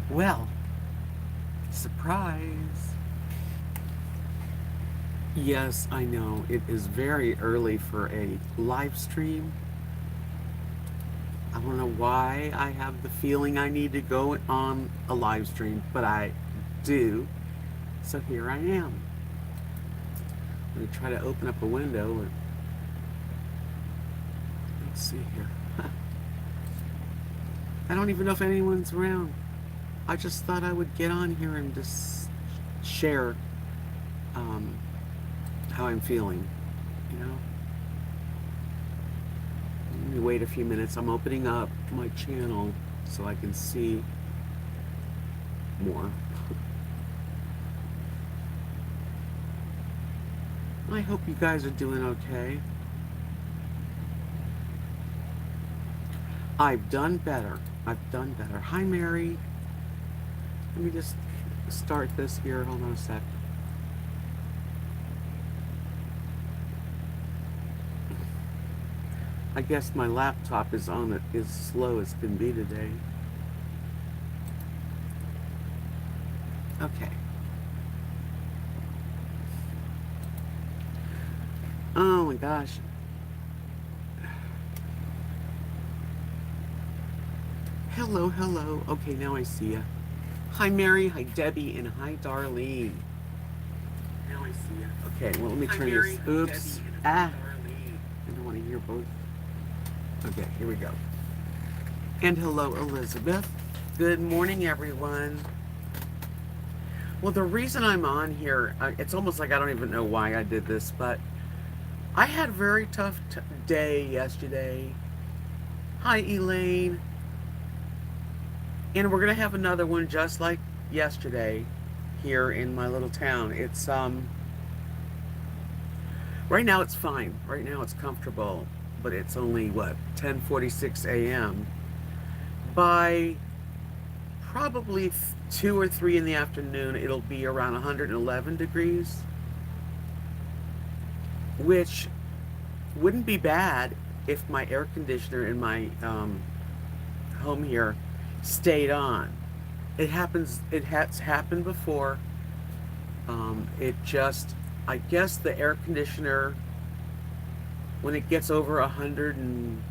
Well, surprise. Yes, I know it is very early for a live stream. I don't know why I have the feeling I need to go on a live stream, but I do. So here I am. I'm going to try to open up a window. Let's see here. I don't even know if anyone's around. I just thought I would get on here and just share um, how I'm feeling, you know? Let me wait a few minutes. I'm opening up my channel so I can see more. I hope you guys are doing okay. I've done better. I've done better. Hi, Mary. Let me just start this here. Hold on a sec. I guess my laptop is on it as slow as can be today. Okay. Oh my gosh. Hello, hello. Okay, now I see ya. Hi, Mary. Hi, Debbie. And hi, Darlene. Now I see ya. Okay, well, let me turn this. Oops. Ah. I don't want to hear both. Okay, here we go. And hello, Elizabeth. Good morning, everyone. Well, the reason I'm on here, it's almost like I don't even know why I did this, but I had a very tough day yesterday. Hi, Elaine. And we're going to have another one just like yesterday here in my little town. It's, right now it's fine. Right now it's comfortable, but it's only, what, 10:46 a.m. By probably 2 or 3 in the afternoon, it'll be around 111 degrees, which wouldn't be bad if my air conditioner in my home here stayed on. It happens. It has happened before. It just, I guess, the air conditioner, when it gets over 100 and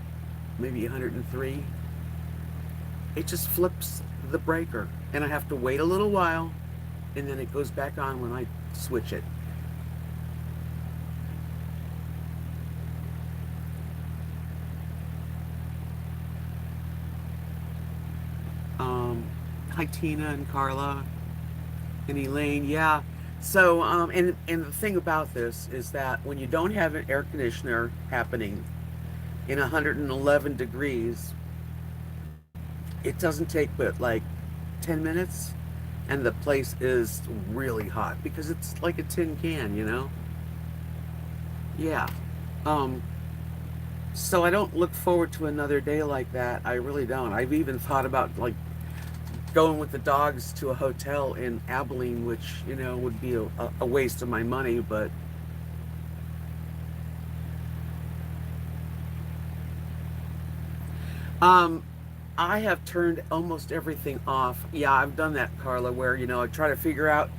maybe 103, it just flips the breaker, and I have to wait a little while, and then it goes back on when I switch it. Hi, Tina and Carla and Elaine. Yeah. So, and the thing about this is that when you don't have an air conditioner happening in 111 degrees, it doesn't take but like 10 minutes, and the place is really hot because it's like a tin can, you know? Yeah. Um, so I don't look forward to another day like that. I really don't. I've even thought about like going with the dogs to a hotel in Abilene, which, you know, would be a waste of my money, but um, I have turned almost everything off. Yeah, I've done that, Carla, where, you know, I try to figure out,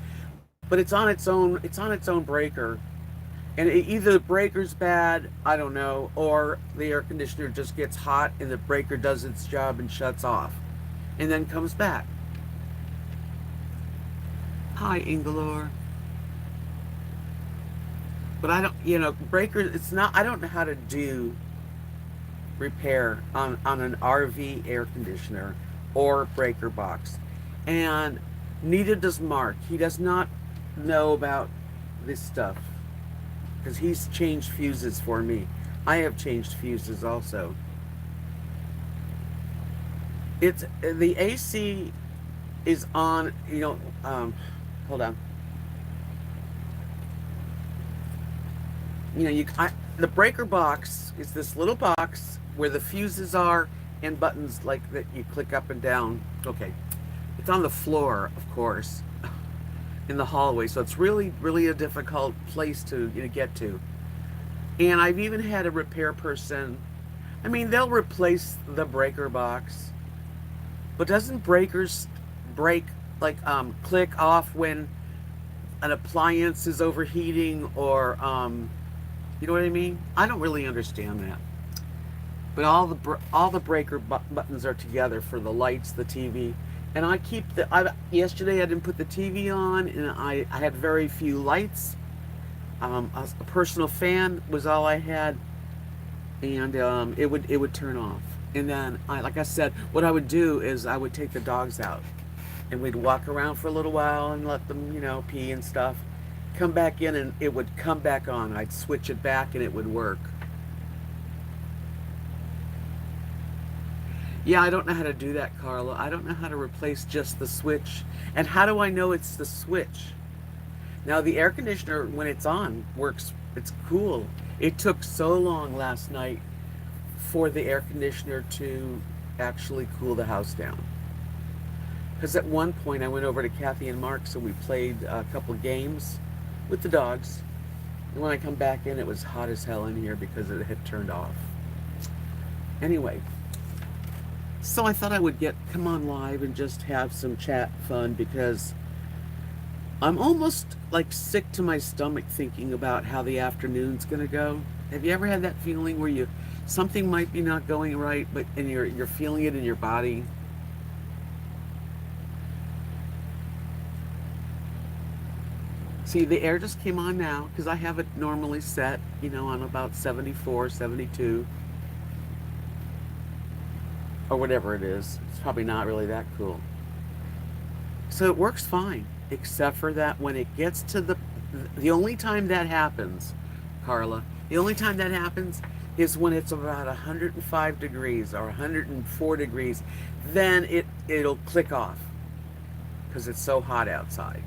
but it's on its own breaker. And either the breaker's bad, I don't know, or the air conditioner just gets hot and the breaker does its job and shuts off and then comes back. Hi, Ingalore. But I don't, you know, breakers, it's not, I don't know how to do repair on an RV air conditioner or breaker box. And neither does Mark. He does not know about this stuff because he's changed fuses for me. I have changed fuses also. It's the AC is on, you know, hold on. You know, the breaker box is this little box where the fuses are and buttons like that you click up and down. Okay. It's on the floor, of course, in the hallway. So it's really, really a difficult place to, you know, get to. And I've even had a repair person, I mean, they'll replace the breaker box, but doesn't breakers break, like click off when an appliance is overheating, or you know what I mean? I don't really understand that. But all the breaker buttons are together for the lights, the TV, and I keep the. Yesterday I didn't put the TV on, and I had very few lights. A personal fan was all I had, and it would turn off. And then like I said, what I would do is I would take the dogs out, and we'd walk around for a little while and let them, pee and stuff. Come back in, and it would come back on. I'd switch it back, and it would work. Yeah, I don't know how to do that, Carla. I don't know how to replace just the switch. And how do I know it's the switch? Now, the air conditioner, when it's on, works. It's cool. It took so long last night for the air conditioner to actually cool the house down. Because at one point I went over to Kathy and Mark's and we played a couple games with the dogs. And when I come back in, it was hot as hell in here because it had turned off. Anyway, so I thought I would come on live and just have some chat fun, because I'm almost like sick to my stomach thinking about how the afternoon's gonna go. Have you ever had that feeling where something might be not going right, and you're feeling it in your body? See, the air just came on now because I have it normally set, on about 74, 72, or whatever it is. It's probably not really that cool. So it works fine, except for that when it gets to the only time that happens, Carla, the only time that happens is when it's about 105 degrees or 104 degrees. Then it'll click off because it's so hot outside.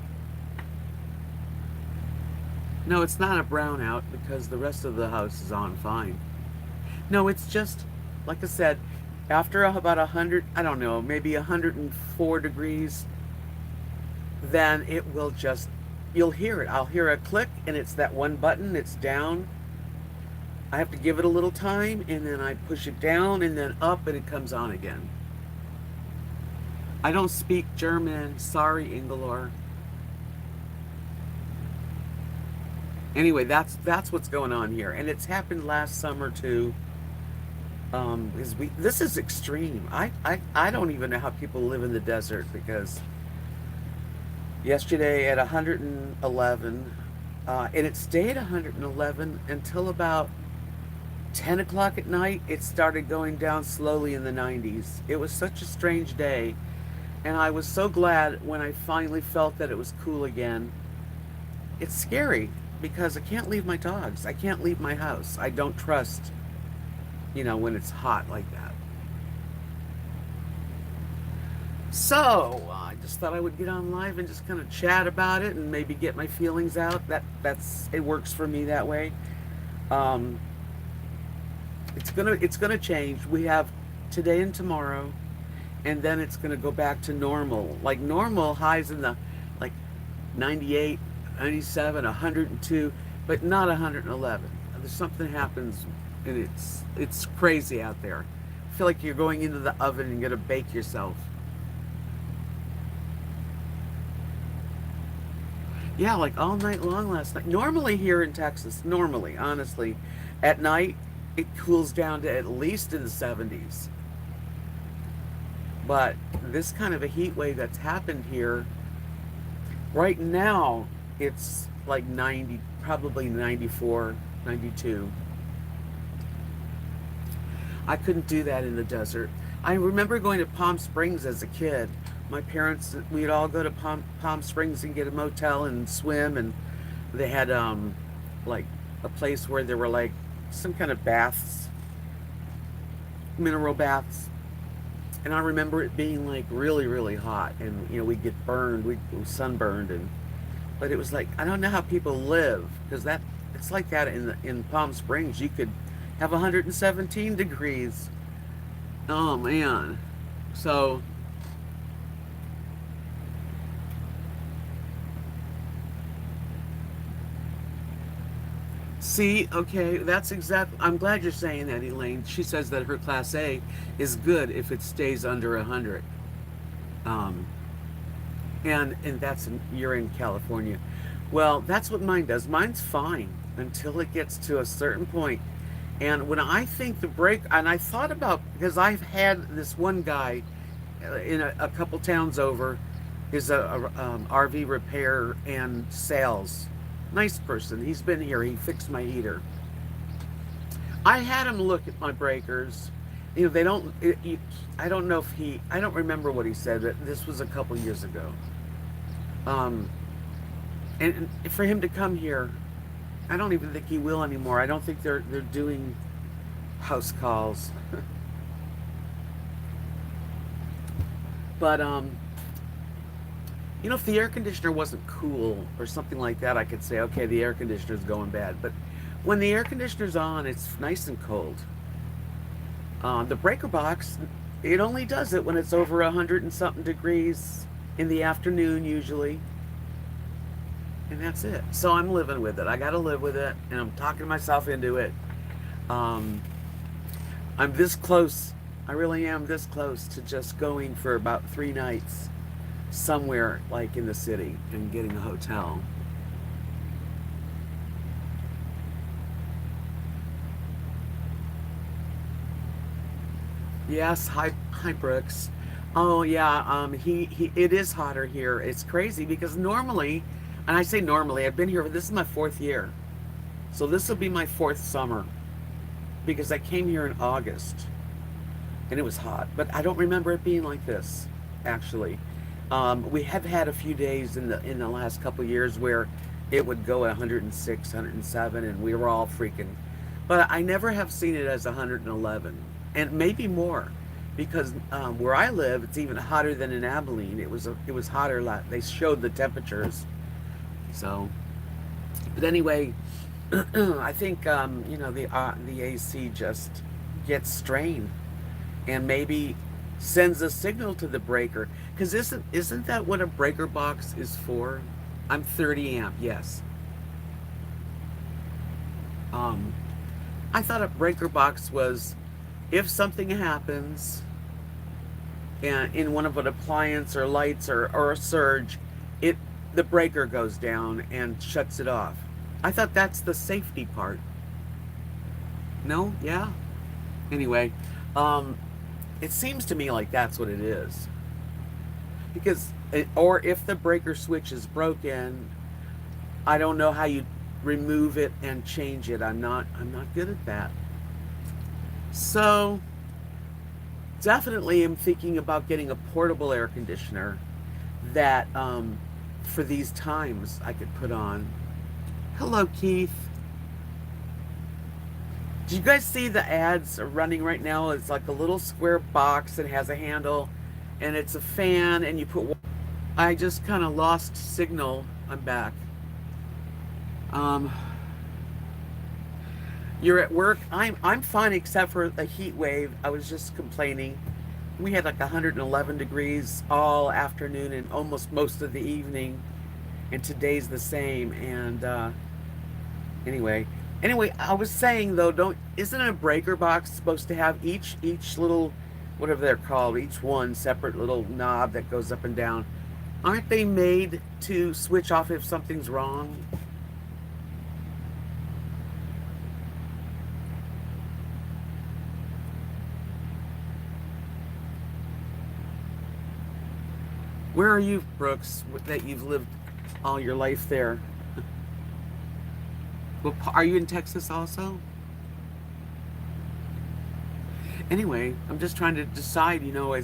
No, it's not a brownout because the rest of the house is on fine. No, it's just, like I said, after about 100, I don't know, maybe 104 degrees, then it will you'll hear it. I'll hear a click, and it's that one button, it's down. I have to give it a little time, and then I push it down and then up, and it comes on again. I don't speak German. Sorry, Ingelor. Anyway, that's what's going on here, and it's happened last summer too. This is extreme. I don't even know how people live in the desert, because yesterday at 111, and it stayed 111 until about 10 o'clock at night. It started going down slowly in the 90s. It was such a strange day, and I was so glad when I finally felt that it was cool again. It's scary because I can't leave my dogs. I can't leave my house. I don't trust, when it's hot like that. So I just thought I would get on live and just kind of chat about it and maybe get my feelings out. It works for me that way. It's gonna change. We have today and tomorrow, and then it's gonna go back to normal. Like normal highs in the 98, 97, 102, but not 111. There's something happens, and it's crazy out there. I feel like you're going into the oven and gonna bake yourself. Yeah, like all night long last night. Normally here in Texas, honestly, at night it cools down to at least in the 70s. But this kind of a heat wave that's happened here right now, it's like 90, probably 94, 92. I couldn't do that in the desert. I remember going to Palm Springs as a kid. My parents, we'd all go to Palm Springs and get a motel and swim, and they had like a place where there were like some kind of baths, mineral baths. And I remember it being like really, really hot, and we'd get burned, we'd sunburned, but it was like, I don't know how people live, because it's like that in Palm Springs. You could have 117 degrees. Oh man. So see, okay, that's exactly, I'm glad you're saying that, Elaine. She says that her Class A is good if it stays under 100. And you're in California. Well, that's what mine does. Mine's fine until it gets to a certain point. And when I think the break, and I thought about, because I've had this one guy in a couple towns over, is a RV repair and sales. Nice person. He's been here. He fixed my heater. I had him look at my breakers. You know, they don't. I don't know if he. I don't remember what he said. But this was a couple years ago. Um, and for him to come here, I don't even think he will anymore. I don't think they're doing house calls. But you know, if the air conditioner wasn't cool or something like that, I could say, okay, the air conditioner's going bad. But when the air conditioner's on, it's nice and cold. The breaker box, it only does it when it's over 100 and something degrees in the afternoon usually. And that's it. So I'm living with it. I got to live with it, and I'm talking myself into it. Um, I'm this close. I really am this close to just going for about 3 nights somewhere like in the city and getting a hotel. Yes, hi Brooks. Oh yeah, he it is hotter here. It's crazy because normally, and I say normally, I've been here, this is my 4th year. So this will be my 4th summer because I came here in August and it was hot, but I don't remember it being like this actually. We have had a few days in the last couple of years where it would go at 106, 107 and we were all freaking. But I never have seen it as 111 and maybe more because where I live it's even hotter than in Abilene. It was hotter. They showed the temperatures. So, but anyway, I think you know the AC just gets strained and maybe sends a signal to the breaker because isn't that what a breaker box is for? I'm 30 amp, yes. Um, I thought a breaker box was if something happens and in one of an appliance or lights or a surge, it the breaker goes down and shuts it off. I thought that's the safety part. No? Yeah? Anyway, it seems to me like that's what it is. Because, or if the breaker switch is broken, I don't know how you remove it and change it. I'm not good at that. So, definitely am thinking about getting a portable air conditioner that, for these times I could put on. Hello, Keith. Do you guys see the ads are running right now? It's like a little square box that has a handle and it's a fan and you put. I just kind of lost signal. I'm back. You're at work. I'm fine except for a heat wave. I was just complaining. We had like 111 degrees all afternoon and almost most of the evening, and today's the same. And anyway, I was saying though, isn't a breaker box supposed to have each little, whatever they're called, each one separate little knob that goes up and down? Aren't they made to switch off if something's wrong? Where are you, Brooks, that you've lived all your life there? Well, are you in Texas also? Anyway, I'm just trying to decide, you know,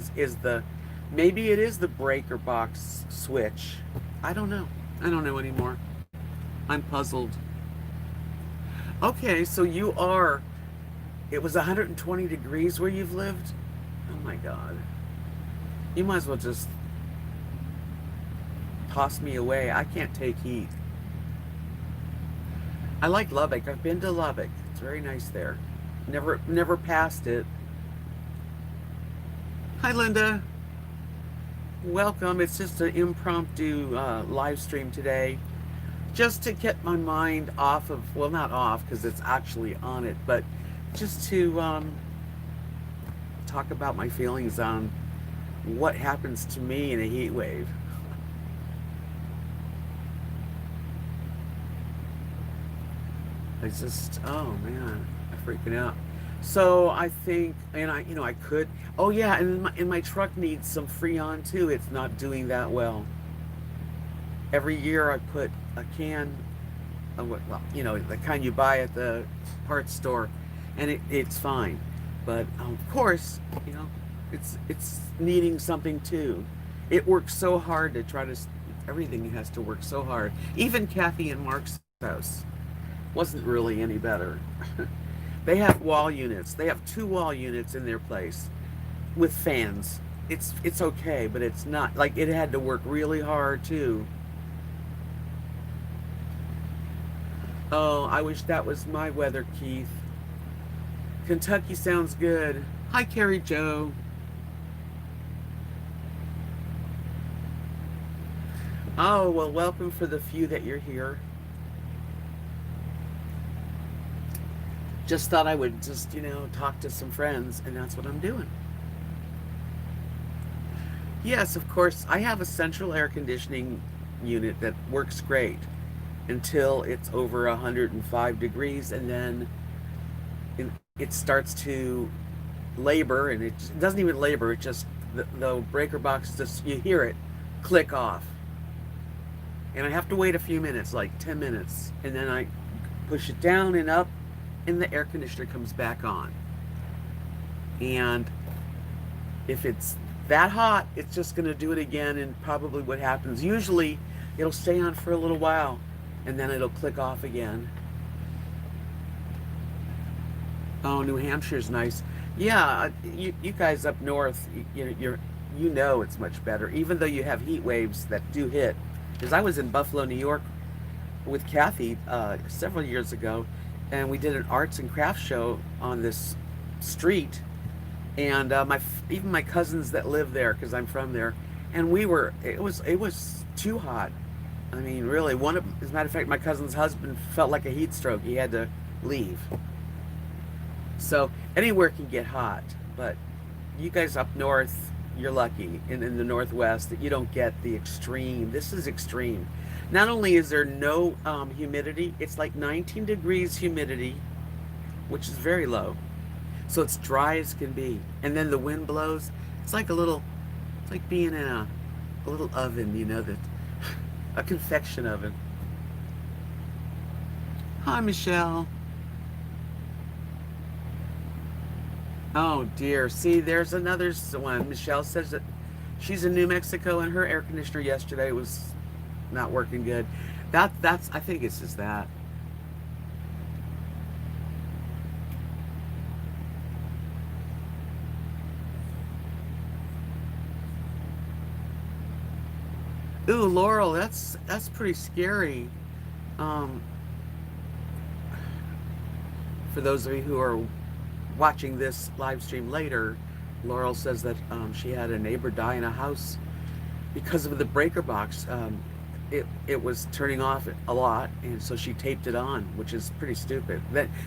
maybe it is the breaker box switch. I don't know. I don't know anymore. I'm puzzled. Okay, so it was 120 degrees where you've lived? Oh my God. You might as well just toss me away. I can't take heat. I like Lubbock. I've been to Lubbock. It's very nice there. Never passed it. Hi, Linda. Welcome. It's just an impromptu live stream today, just to get my mind off of, well, not off because it's actually on it, but just to talk about my feelings on what happens to me in a heat wave. It's just, oh man, I'm freaking out. So I think, and I could. Oh yeah, and my truck needs some Freon too. It's not doing that well. Every year I put a can, well, the kind you buy at the parts store, and it's fine. But of course, it's needing something too. It works so hard to try to. Everything has to work so hard. Even Kathy and Mark's house wasn't really any better. They have wall units. They have two wall units in their place with fans. It's okay, but it's not like it had to work really hard too. Oh, I wish that was my weather, Keith. Kentucky sounds good. Hi, Carrie Joe. Oh, well, welcome for the few that you're here. Just thought I would just, talk to some friends, and that's what I'm doing. Yes, of course, I have a central air conditioning unit that works great until it's over 105 degrees, and then it starts to labor, and it doesn't even labor, it just, the breaker box, just, you hear it click off. And I have to wait a few minutes, like 10 minutes, and then I push it down and up, and the air conditioner comes back on. And if it's that hot, it's just going to do it again, and probably what happens, usually it'll stay on for a little while, and then it'll click off again. Oh, New Hampshire's nice. Yeah, you guys up north, it's much better, even though you have heat waves that do hit. Because I was in Buffalo, New York with Kathy several years ago, and we did an arts and crafts show on this street, and even my cousins that live there, because I'm from there, and it was too hot. I mean, really, as a matter of fact, my cousin's husband felt like a heat stroke. He had to leave. So anywhere can get hot, but you guys up north, you're lucky in the Northwest that you don't get the extreme. This is extreme. Not only is there no humidity, it's like 19 degrees humidity, which is very low. So it's dry as can be. And then the wind blows. It's like being in a little oven, a confection oven. Hi, Michelle. Oh dear. See, there's another one. Michelle says that she's in New Mexico and her air conditioner yesterday was not working good. I think it's just that. Ooh, Laurel, that's pretty scary. Um, for those of you who are watching this live stream later, Laurel says that she had a neighbor die in a house because of the breaker box. It was turning off a lot, and so she taped it on, which is pretty stupid.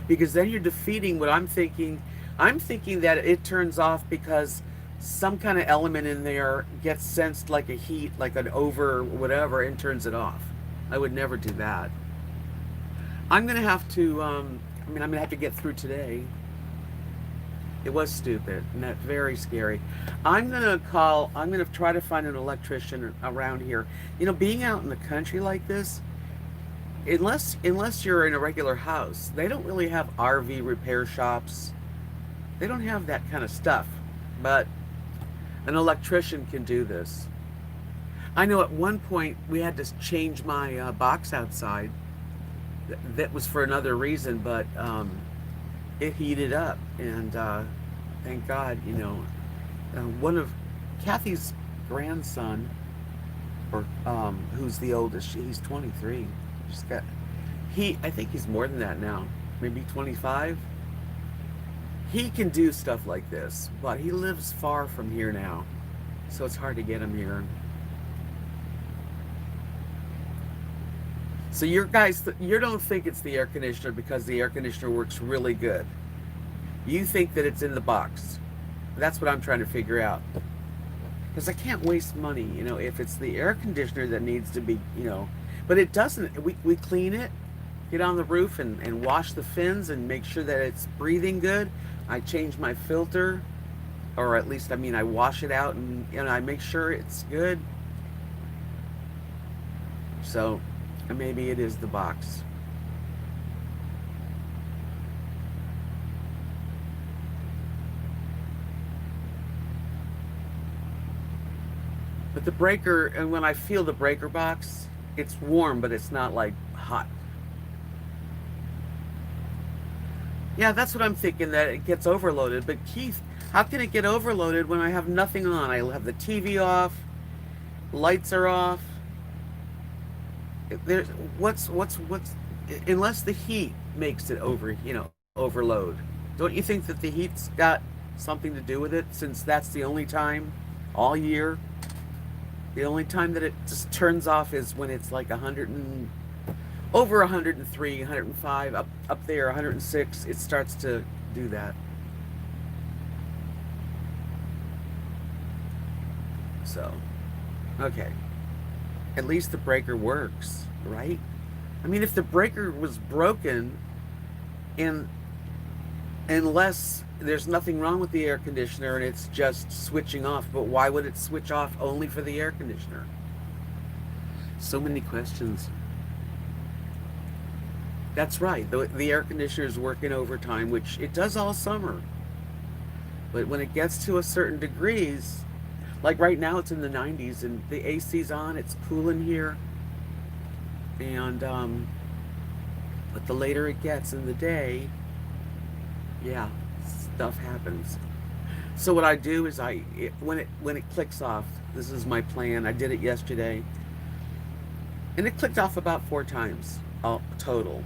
Because then you're defeating what I'm thinking. I'm thinking that it turns off because some kind of element in there gets sensed like a heat, like an over whatever, and turns it off. I would never do that. I'm gonna have to. I'm gonna have to get through today. It was stupid and that very scary. I'm gonna try to find an electrician around here. Being out in the country like this, unless you're in a regular house, they don't really have RV repair shops. They don't have that kind of stuff. But an electrician can do this. I know at one point we had to change my box outside. That was for another reason, but it heated up, and thank God, one of Kathy's grandson, or who's the oldest, he's 23. I think he's more than that now, maybe 25. He can do stuff like this, but he lives far from here now, so it's hard to get him here. So you don't think it's the air conditioner because the air conditioner works really good. You think that it's in the box. That's what I'm trying to figure out. Because I can't waste money, if it's the air conditioner that needs to be, but it doesn't. We clean it, get on the roof and wash the fins and make sure that it's breathing good. I change my filter, or at least, I mean, I wash it out and I make sure it's good. So maybe it is the box. But the breaker, and when I feel the breaker box, it's warm, but it's not like hot. Yeah, that's what I'm thinking, that it gets overloaded. But Keith, how can it get overloaded when I have nothing on? I have the TV off, lights are off. There's what's unless the heat makes it overload. Don't you think that the heat's got something to do with it, since that's the only time all year? The only time that it just turns off is when it's like 100 and over 103, 105, up there 106. It starts to do that. So, okay. At least the breaker works, right? I mean, if the breaker was broken, and unless there's nothing wrong with the air conditioner and it's just switching off, but why would it switch off only for the air conditioner? So many questions. That's right. The air conditioner is working overtime, which it does all summer. But when it gets to a certain degrees, like right now it's in the 90s and the AC's on, it's cool in here. And but the later it gets in the day, yeah, stuff happens. So what I do is when it clicks off, this is my plan. I did it yesterday, and it clicked off about 4 times total.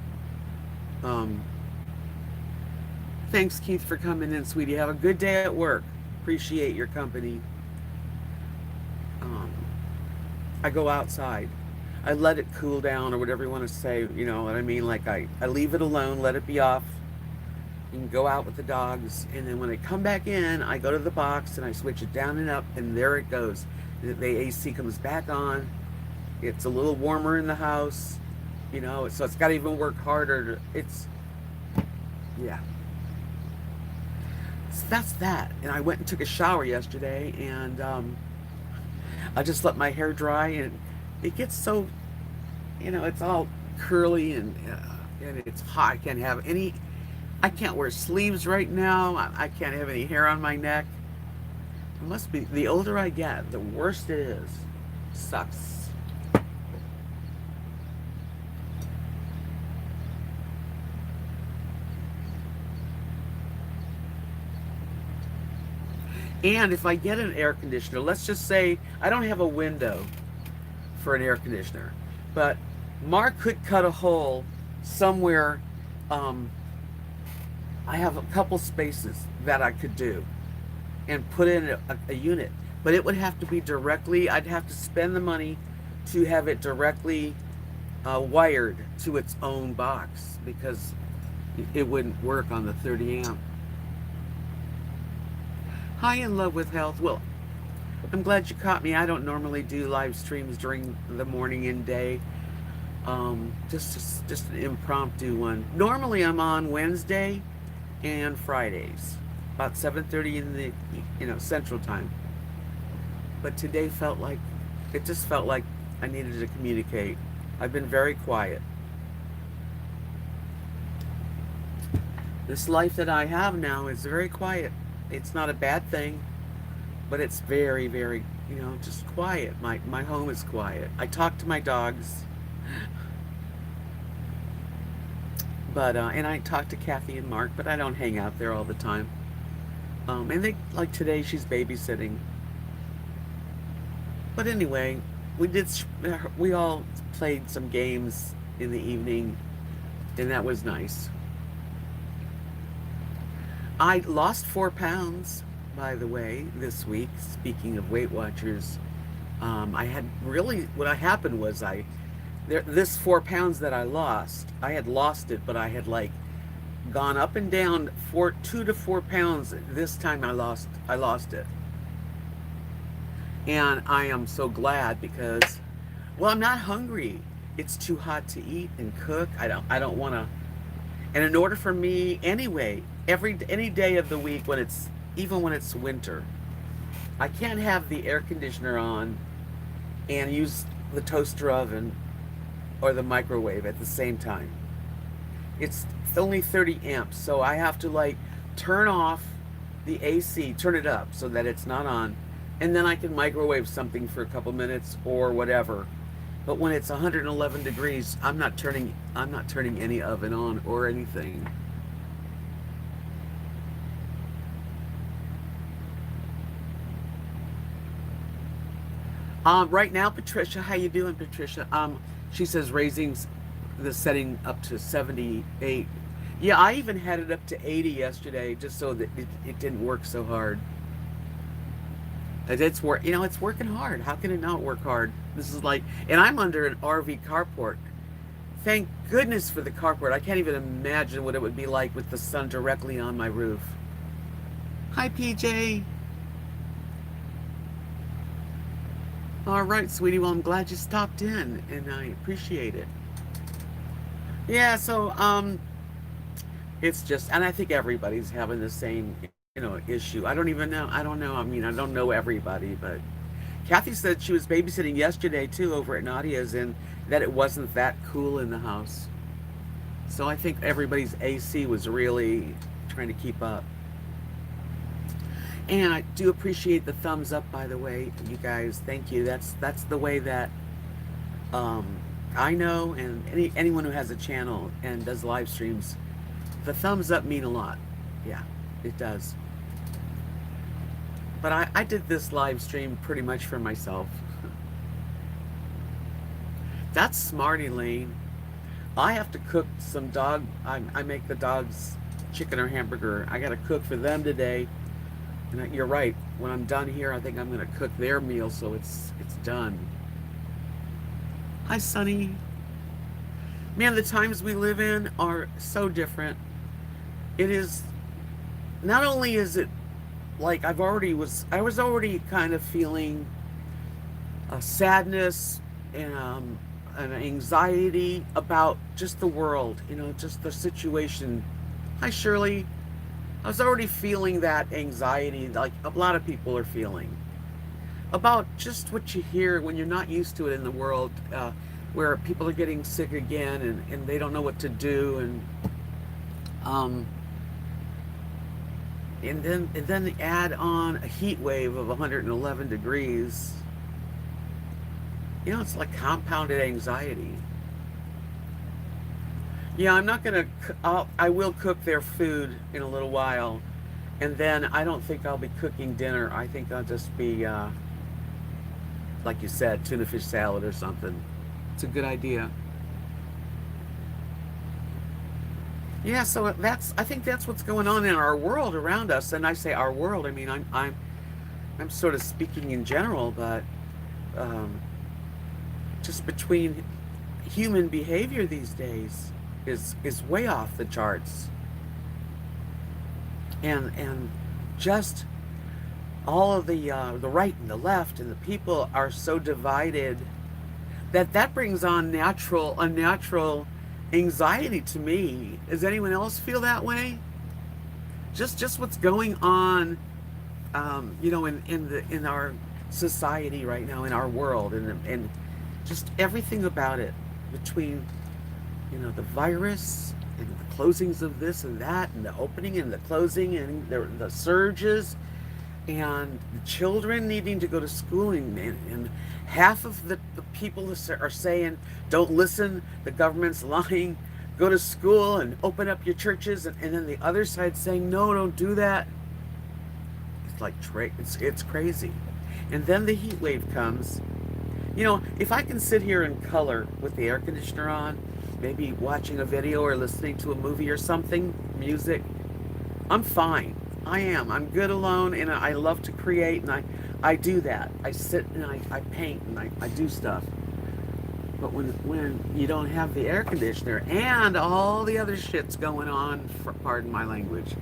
Thanks, Keith, for coming in, sweetie. Have a good day at work. Appreciate your company. I go outside. I let it cool down, or whatever you want to say. You know what I mean? Like I leave it alone, let it be off. You can go out with the dogs, and then when I come back in, I go to the box and I switch it down and up, and there it goes. The AC comes back on. It's a little warmer in the house, you know, so it's got to even work harder. Yeah. So that's that. And I went and took a shower yesterday, and I just let my hair dry, and it gets so, you know, it's all curly and it's hot. I can't wear sleeves right now. I can't have any hair on my neck. It must be, the older I get, the worse it is. Sucks. And if I get an air conditioner, let's just say I don't have a window for an air conditioner, but Mark could cut a hole somewhere. I have a couple spaces that I could do and put in a unit, but it would have to be directly, I'd have to spend the money to have it directly wired to its own box, because it wouldn't work on the 30 amp. Hi, In Love with Health. Well, I'm glad you caught me. I don't normally do live streams during the morning and day. Just an impromptu one. Normally I'm on Wednesday and Fridays, about 7:30 in the Central Time. But today it just felt like I needed to communicate. I've been very quiet. This life that I have now is very quiet. It's not a bad thing, but it's very, very, just quiet. My home is quiet. I talk to my dogs, but and I talk to Kathy and Mark, but I don't hang out there all the time. And they, like today, she's babysitting. But anyway, we all played some games in the evening, and that was nice. I lost 4 pounds, by the way, this week. Speaking of Weight Watchers, what happened was this 4 pounds that I lost, I had lost it, but I had gone up and down 2 to 4 pounds. This time I lost it. And I am so glad, because, well, I'm not hungry. it's too hot to eat and cook. I don't want to. And in order for me anyway, any day of the week when it's even when it's winter, I can't have the air conditioner on and use the toaster oven or the microwave at the same time. It's only 30 amps, so I have to like turn off the AC, turn it up so that it's not on, and then I can microwave something for a couple minutes or whatever. But when it's 111 degrees, I'm not turning any oven on or anything. Right now, Patricia, how you doing, Patricia? She says raising the setting up to 78. Yeah, I even had it up to 80 yesterday, just so that it didn't work so hard. It's working hard. How can it not work hard? This is like, and I'm under an RV carport. Thank goodness for the carport. I can't even imagine what it would be like with the sun directly on my roof. Hi, PJ. All right, sweetie. Well, I'm glad you stopped in, and I appreciate it. Yeah, so it's just, and I think everybody's having the same, issue. I don't even know. I don't know. I mean, I don't know everybody, but Kathy said she was babysitting yesterday too over at Nadia's, and that it wasn't that cool in the house. So I think everybody's AC was really trying to keep up. And I do appreciate the thumbs up, by the way, you guys. Thank you. That's the way that um, I know, and anyone who has a channel and does live streams, the thumbs up mean a lot. Yeah, it does. But I did this live stream pretty much for myself. That's smart, Elaine. I have to cook some dog. I make the dogs chicken or hamburger. I got to cook for them today. And you're right. When I'm done here, I think I'm going to cook their meal so it's done. Hi, Sonny. Man, the times we live in are so different. It is, not only is it like I was already kind of feeling a sadness and an anxiety about just the world, just the situation. Hi, Shirley. I was already feeling that anxiety, like a lot of people are feeling, about just what you hear when you're not used to it in the world, where people are getting sick again and they don't know what to do, um, and then add on a heat wave of 111 degrees. It's like compounded anxiety. Yeah, I'm not gonna. I will cook their food in a little while, and then I don't think I'll be cooking dinner. I think I'll just be, like you said, tuna fish salad or something. It's a good idea. Yeah, so I think that's what's going on in our world around us. And I say our world. I mean, I'm sort of speaking in general, but um, just between human behavior these days is way off the charts, and just all of the right and the left and the people are so divided that brings on unnatural anxiety to me. Does anyone else feel that way? Just what's going on, in our society right now, in our world, and just everything about it, between the virus and the closings of this and that, and the opening and the closing, and the surges, and the children needing to go to school, and half of the people are saying, don't listen, the government's lying, go to school and open up your churches, and then the other side saying, no, don't do that. It's like, it's crazy. And then the heat wave comes. If I can sit here in color with the air conditioner on, maybe watching a video or listening to a movie or something, music, I'm fine. I am. I'm good alone, and I love to create, and I do that. I sit and I paint, and I do stuff. But when you don't have the air conditioner and all the other shit's going on, pardon my language.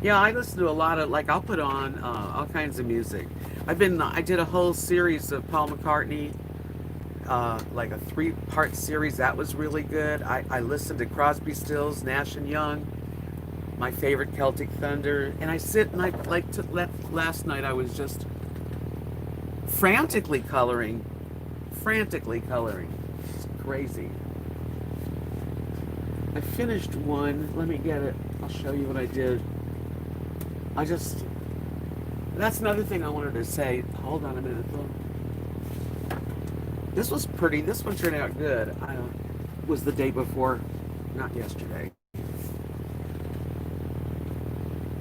Yeah, I listen to a lot of, like, I'll put on all kinds of music. I did a whole series of Paul McCartney, like a 3-part series. That was really good. I listened to Crosby, Stills, Nash and Young, my favorite Celtic Thunder, and I sit and I like to last night I was just frantically coloring. It's crazy. I finished one. Let me get it. I'll show you what I did. That's another thing I wanted to say. Hold on a minute, though. This was pretty. This one turned out good. Was the day before, not yesterday.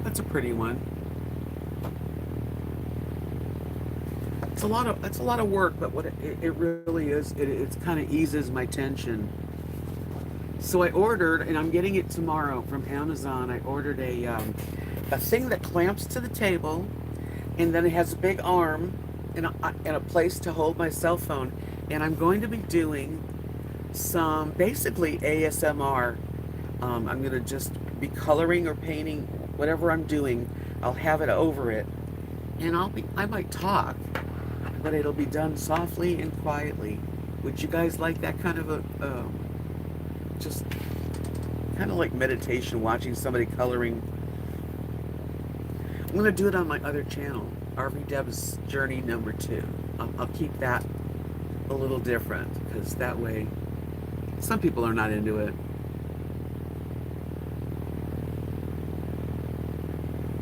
That's a pretty one. It's a lot of work, but what it really is, it kind of eases my tension. So I ordered, and I'm getting it tomorrow from Amazon. I ordered a thing that clamps to the table, and then it has a big arm and a place to hold my cell phone. And I'm going to be doing some basically ASMR. I'm going to just be coloring or painting whatever I'm doing. I'll have it over it, and I might talk, but it'll be done softly and quietly. Would you guys like that kind of a just kind of like meditation, watching somebody coloring? I'm going to do it on my other channel, RV Debs Journey number 2. I'll keep that a little different, because that way some people are not into it,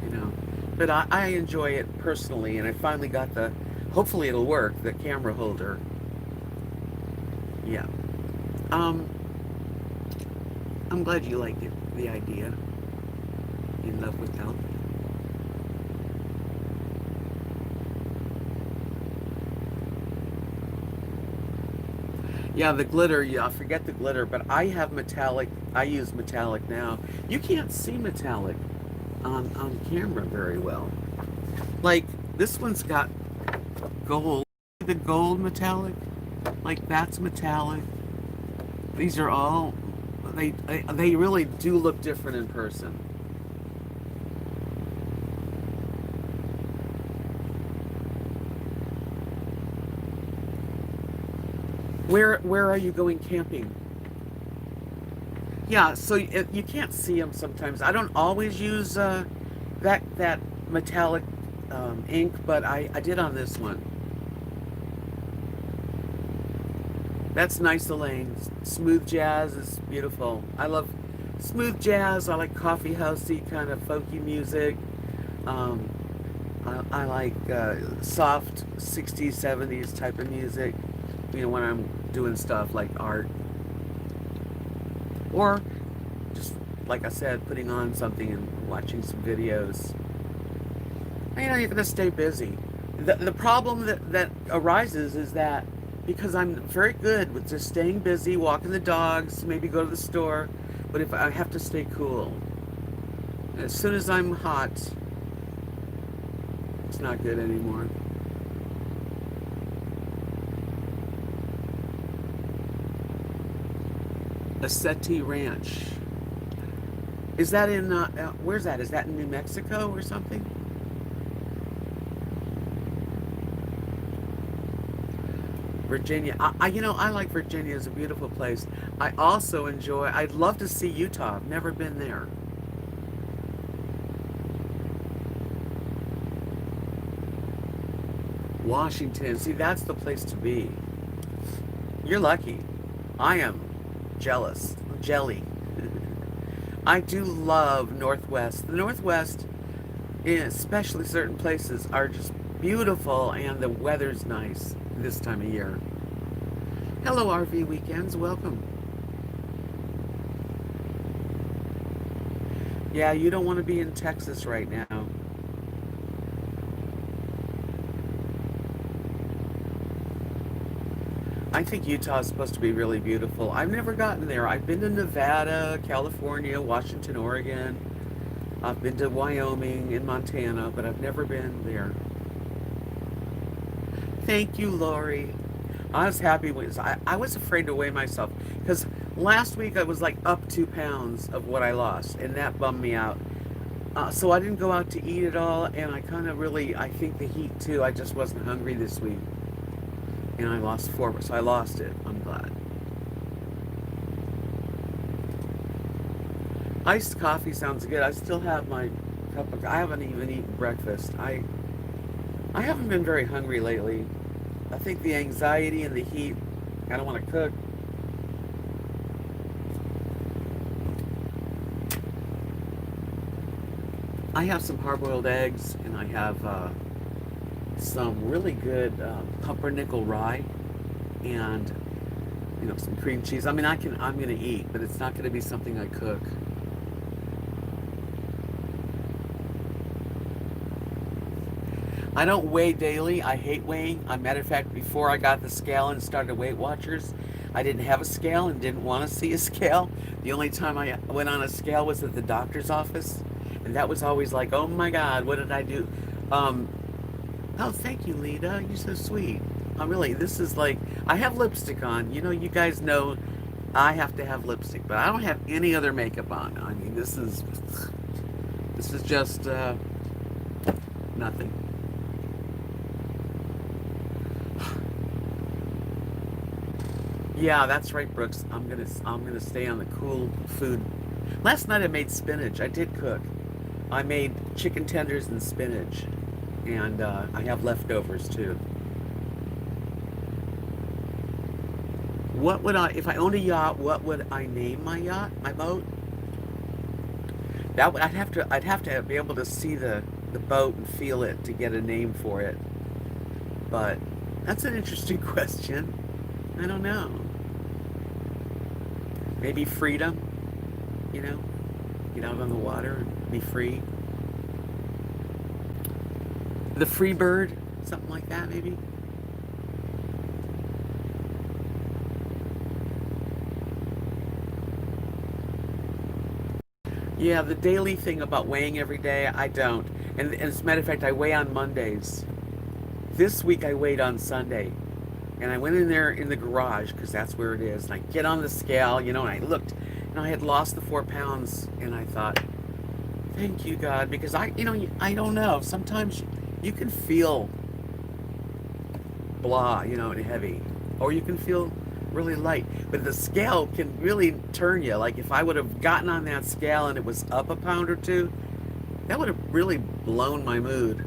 you know, but I enjoy it personally, and I finally got hopefully it'll work, the camera holder. Yeah. I'm glad you like the idea. In love with health. Yeah, the glitter, yeah, forget the glitter, but I have metallic. I use metallic now. You can't see metallic on camera very well. Like, this one's got gold. The gold metallic, like that's metallic. These are all, they really do look different in person. Where are you going camping? Yeah, so you can't see them sometimes. I don't always use that metallic ink, but I did on this one. That's nice, Elaine. Smooth jazz is beautiful. I love smooth jazz. I like coffee housey kind of folky music. I like soft 60s, 70s type of music. You know, when I'm doing stuff like art, or just like I said, putting on something and watching some videos. You know, you're gonna stay busy. The problem that arises is that because I'm very good with just staying busy, walking the dogs, maybe go to the store, but if I have to stay cool, as soon as I'm hot, it's not good anymore. Aseti Ranch. Is that in, where's that? Is that in New Mexico or something? Virginia. You know, I like Virginia. It's a beautiful place. I also enjoy, I'd love to see Utah. I've never been there. Washington. See, that's the place to be. You're lucky. I am jealous. Jelly. I do love Northwest. The Northwest, especially certain places, are just beautiful, and the weather's nice this time of year. Hello, RV Weekends. Welcome. Yeah, you don't want to be in Texas right now. I think Utah is supposed to be really beautiful. I've never gotten there. I've been to Nevada, California, Washington, Oregon. I've been to Wyoming and Montana, but I've never been there. Thank you, Lori. I was happy with I was afraid to weigh myself because last week I was like up 2 pounds of what I lost, and that bummed me out. So I didn't go out to eat at all, and I kind of really, I think the heat too, I just wasn't hungry this week. and I lost 4, so I lost it. I'm glad. Iced coffee sounds good. I still have my cup of. I haven't even eaten breakfast. I haven't been very hungry lately. I think the anxiety and the heat. I don't want to cook. I have some hard-boiled eggs, and I have some really good pumpernickel rye, and some cream cheese. I mean, I'm gonna eat, but it's not gonna be something I cook. I don't weigh daily. I hate weighing. As a matter of fact, before I got the scale and started Weight Watchers, I didn't have a scale and didn't want to see a scale. The only time I went on a scale was at the doctor's office, and that was always like, oh my God, what did I do? Um, oh, thank you, Lita. You're so sweet. Really, this is like, I have lipstick on. You guys know I have to have lipstick, but I don't have any other makeup on. I mean, this is just nothing. Yeah, that's right, Brooks. I'm gonna stay on the cool food. Last night I made spinach. I did cook. I made chicken tenders and spinach, and I have leftovers too. What would if I owned a yacht? What would I name my yacht, my boat? I'd have to be able to see the boat and feel it to get a name for it. But that's an interesting question. I don't know. Maybe freedom, you know, get out on the water and be free. The free bird, something like that, maybe. Yeah, the daily thing about weighing every day, I don't. And as a matter of fact, I weigh on Mondays. This week I weighed on Sunday. And I went in there in the garage because that's where it is. And I get on the scale, and I looked, and I had lost the 4 pounds. And I thought, thank you, God, because I don't know. Sometimes you can feel blah, and heavy, or you can feel really light. But the scale can really turn you. Like if I would have gotten on that scale and it was up a pound or two, that would have really blown my mood.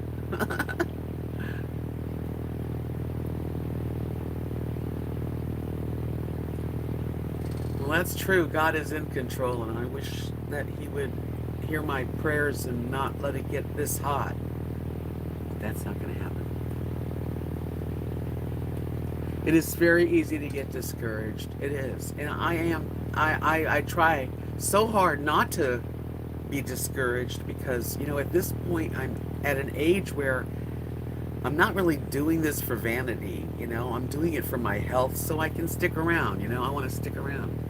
Well, that's true. God is in control, and I wish that He would hear my prayers and not let it get this hot. But that's not going to happen. It is very easy to get discouraged. It is. And I am. I try so hard not to be discouraged because, at this point, I'm at an age where I'm not really doing this for vanity. I'm doing it for my health so I can stick around. I want to stick around.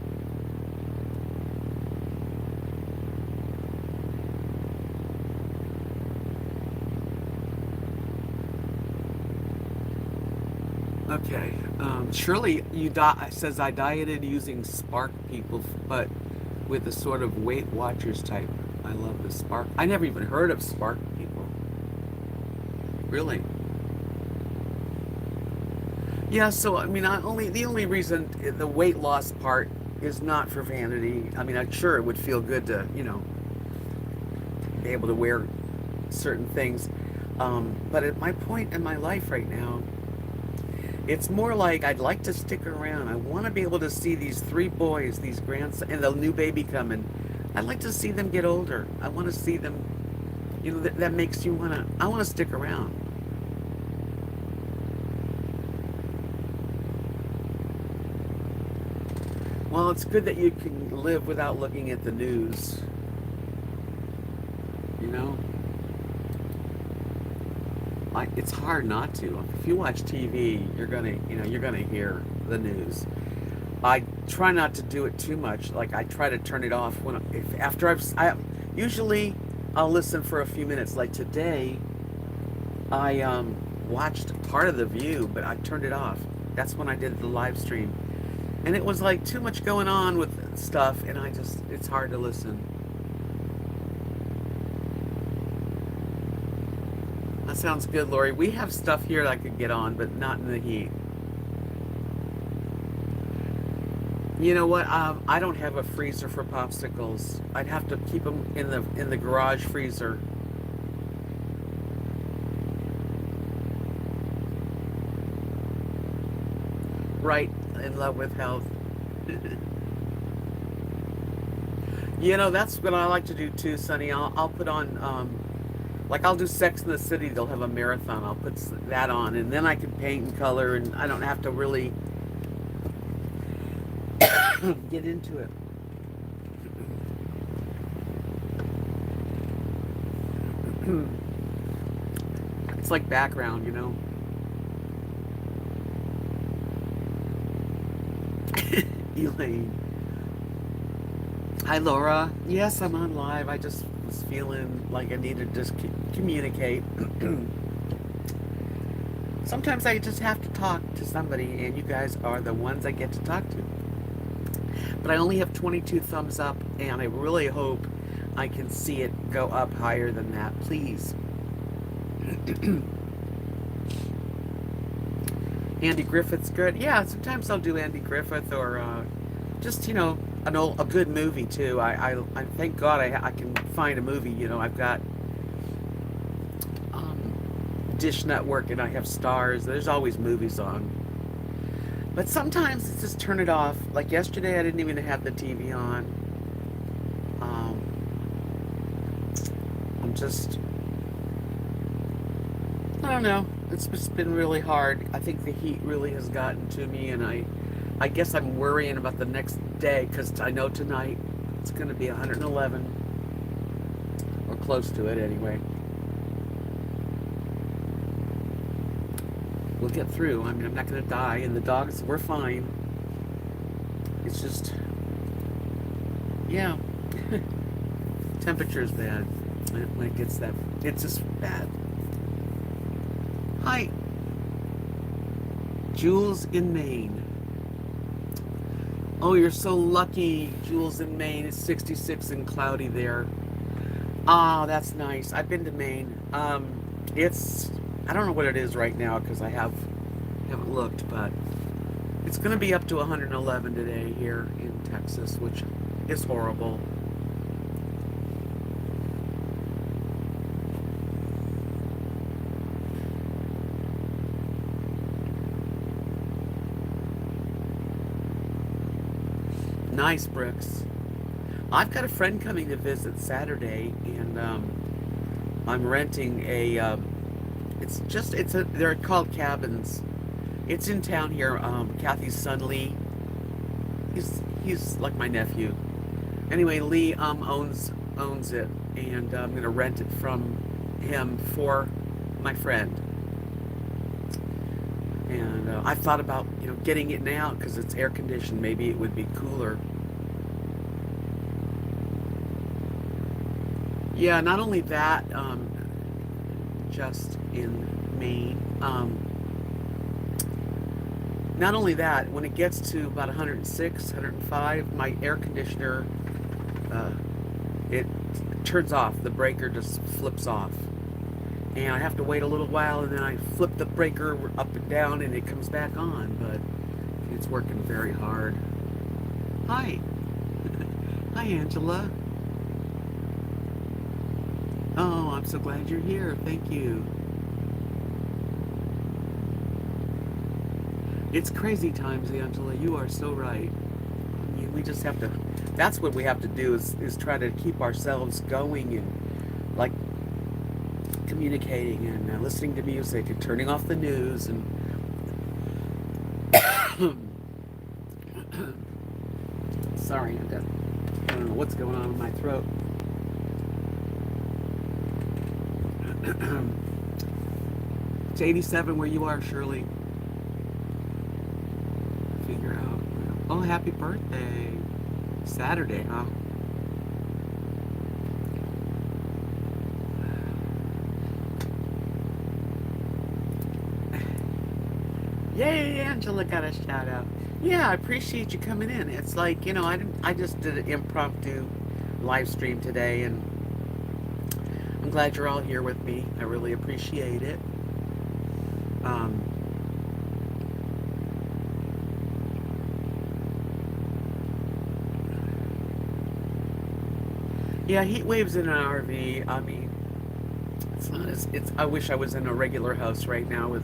Okay. Shirley, says I dieted using Spark people, but with a sort of Weight Watchers type. I love the Spark. I never even heard of Spark people. Really? Yeah. So I mean, the only reason the weight loss part is not for vanity. I mean, I'm sure it would feel good to be able to wear certain things, but at my point in my life right now. It's more like I'd like to stick around. I want to be able to see these 3 boys, these grandsons, and the new baby coming. I'd like to see them get older. I want to see them, that makes you I want to stick around. Well, it's good that you can live without looking at the news, you know? It's hard not to. If you watch TV, you're gonna hear the news. I try not to do it too much. Like I try to turn it off after usually I'll listen for a few minutes. Like today, I watched part of The View, but I turned it off. That's when I did the live stream, and it was like too much going on with stuff, and it's hard to listen. That sounds good, Lori. We have stuff here that I could get on, but not in the heat. You know what? I don't have a freezer for popsicles. I'd have to keep them in the garage freezer. Right, in love with health. You know, that's what I like to do too, Sonny. I'll put on like I'll do Sex in the City. They'll have a marathon. I'll put that on, and then I can paint and color, and I don't have to really get into it. It's like background, you know. Elaine. Hi, Laura. Yes, I'm on live. I just was feeling like I needed to just communicate. Sometimes I just have to talk to somebody, and you guys are the ones I get to talk to. But I only have 22 thumbs up, and I really hope I can see it go up higher than that. Please. Andy Griffith's good. Yeah, sometimes I'll do Andy Griffith or just, you know, a good movie too. I thank God I can find a movie. You know, I've got Dish Network and I have Stars. There's always movies on. But sometimes it's just turn it off. Like yesterday, I didn't even have the TV on. I'm just, I don't know. It's just been really hard. I think the heat really has gotten to me, and I guess I'm worrying about the next day because I know tonight it's going to be 111 or close to it anyway. We'll get through. I mean, I'm not going to die, and the dogs, we're fine. It's just, yeah, temperature's bad when it gets that. It's just bad. Hi, Jules in Maine. Oh, you're so lucky, Jules in Maine. It's 66 and cloudy there. Ah, that's nice. I've been to Maine. It's, I don't know what it is right now because I haven't looked, but it's going to be up to 111 today here in Texas, which is horrible. Nice, Brooks. I've got a friend coming to visit Saturday, and I'm renting a. They're called cabins. It's in town here. Kathy's son Lee. He's like my nephew. Anyway, Lee owns it, and I'm gonna rent it from him for my friend. And I thought about getting it now because it's air conditioned. Maybe it would be cooler. Yeah, not only that, just in Maine. Not only that, when it gets to about 106, 105, my air conditioner, it turns off. The breaker just flips off. And I have to wait a little while, and then I flip the breaker up and down, and it comes back on. But it's working very hard. Hi. Hi, Angela. Oh, I'm so glad you're here. Thank you. It's crazy times, Angela. You are so right. I mean, we just have to, that's what we have to do is try to keep ourselves going and like communicating and listening to music and turning off the news and sorry, I don't know what's going on in my throat. It's 87 where you are, Shirley. Figure out. Oh, happy birthday. Saturday, huh? Yay, Angela got a shout out. Yeah, I appreciate you coming in. It's like, I just did an impromptu live stream today, and I'm glad you're all here with me. I really appreciate it. Yeah, heat waves in an RV. I mean, it's not as it's. I wish I was in a regular house right now with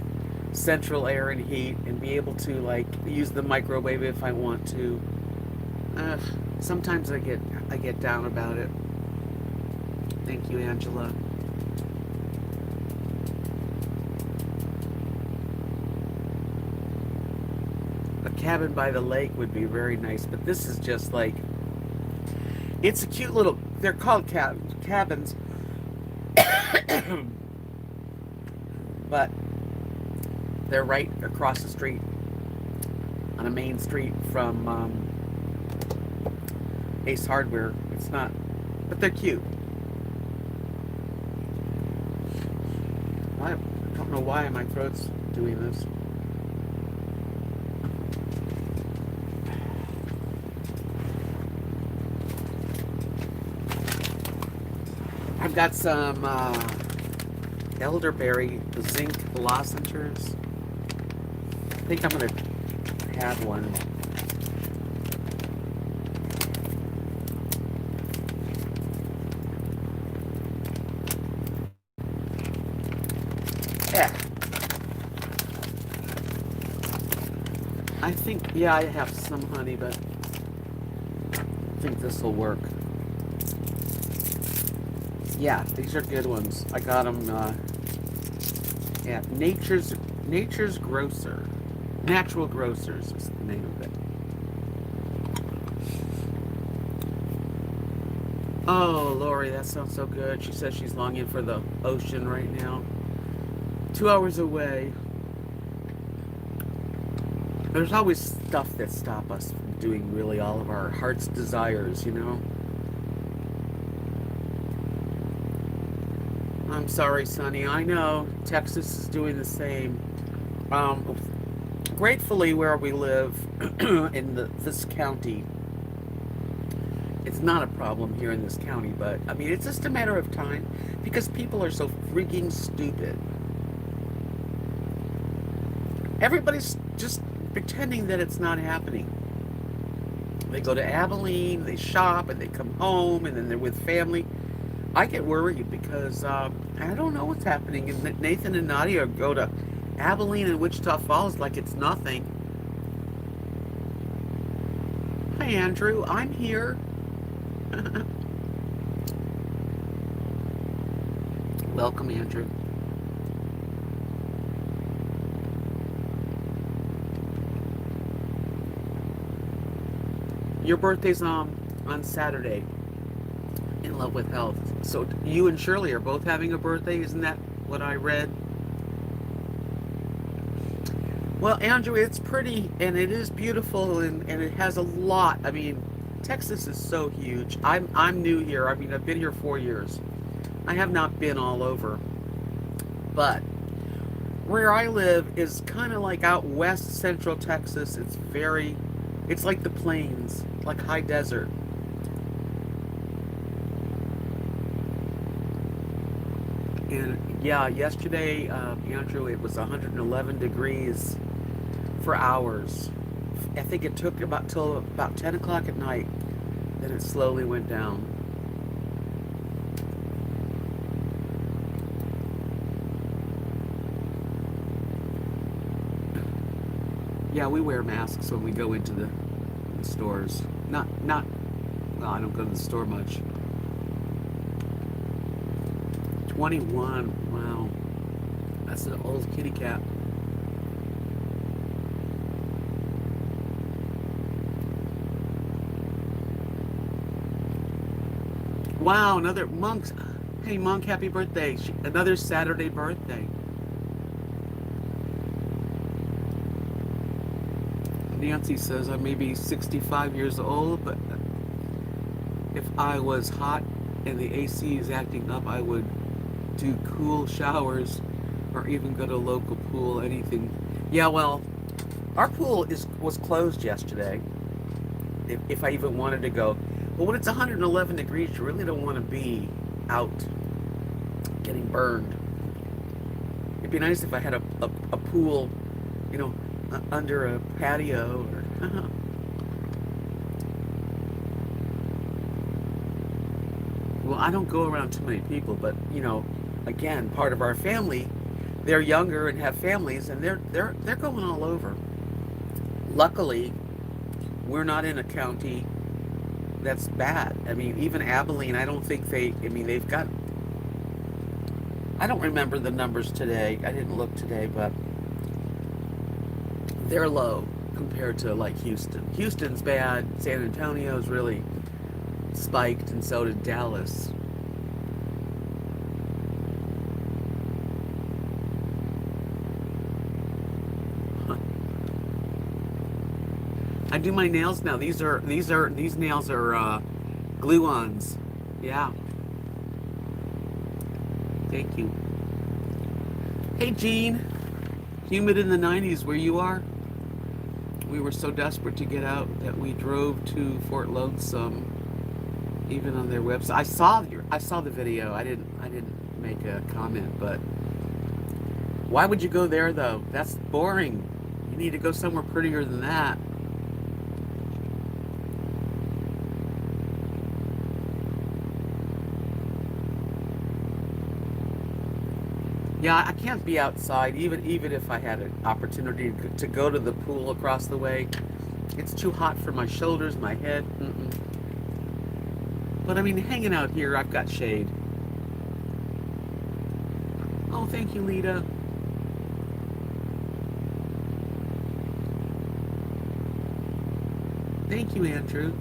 central air and heat, and be able to like use the microwave if I want to. Uh, Sometimes I get down about it. Thank you, Angela. A cabin by the lake would be very nice, but this is just like it's a cute little. They're called cabins, but they're right across the street on a main street from Ace Hardware. It's not, but they're cute. I don't know why my throat's doing this. I've got some elderberry zinc lozenges. I think I'm gonna have one. Yeah. I think, yeah, I have some honey, but I think this will work. Yeah, these are good ones. I got them at Nature's Grocer. Natural Grocers is the name of it. Oh, Lori, that sounds so good. She says she's longing for the ocean right now. 2 hours away. There's always stuff that stop us from doing really all of our heart's desires, you know? I'm sorry, Sonny. I know Texas is doing the same. Um, Gratefully, where we live in this county, it's not a problem here in this county, but I mean, it's just a matter of time because people are so freaking stupid. Everybody's just pretending that it's not happening. They go to Abilene, they shop, and they come home, and then they're with family. I get worried because I don't know what's happening. And Nathan and Nadia go to Abilene and Wichita Falls like it's nothing. Hi, Andrew. I'm here. Welcome, Andrew. Your birthday's on Saturday. In Love with Health. So you and Shirley are both having a birthday. Isn't that what I read? Well, Andrew, it's pretty and it is beautiful and it has a lot. I mean, Texas is so huge. I'm new here. I mean, I've been here 4 years. I have not been all over. But where I live is kind of like out west central Texas. It's like the plains, like high desert. And yeah, yesterday, Andrew, it was 111 degrees for hours. I think it took till about 10 o'clock at night. Then it slowly went down. Yeah, we wear masks when we go into the stores. Well, I don't go to the store much. 21, wow. That's an old kitty cat. Wow, another Monk. Hey, Monk, happy birthday. Another Saturday birthday. Nancy says I may be 65 years old, but if I was hot and the AC is acting up, I would do cool showers or even go to a local pool, anything. Yeah, well, our pool was closed yesterday, if I even wanted to go. But when it's 111 degrees, you really don't want to be out getting burned. It'd be nice if I had a pool, you know, under a patio or Well, I don't go around too many people, but again, part of our family, they're younger and have families, and they're going all over. Luckily, we're not in a county that's bad. I mean, even Abilene, I don't think they've got, I don't remember the numbers today. I didn't look today, but they're low compared to like Houston. Houston's bad. San Antonio's really spiked, and so did Dallas. I do my nails now. These nails are glue-ons. Yeah. Thank you. Hey, Jean. Humid in the 90s where you are? We were so desperate to get out that we drove to Fort Lonesome, even on their website. I saw the video. I didn't make a comment, but why would you go there though? That's boring. You need to go somewhere prettier than that. Yeah, I can't be outside, even if I had an opportunity to go to the pool across the way. It's too hot for my shoulders, my head. But I mean, hanging out here, I've got shade. Oh, thank you, Lita. Thank you, Andrew.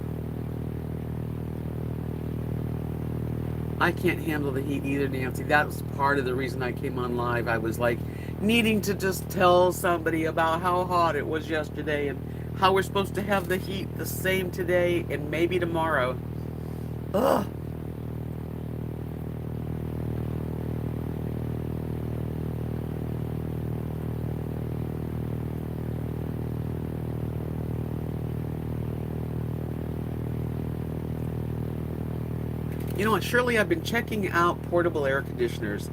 I can't handle the heat either, Nancy. That was part of the reason I came on live. I was like needing to just tell somebody about how hot it was yesterday and how we're supposed to have the heat the same today and maybe tomorrow. Ugh. You know what, Shirley, I've been checking out portable air conditioners.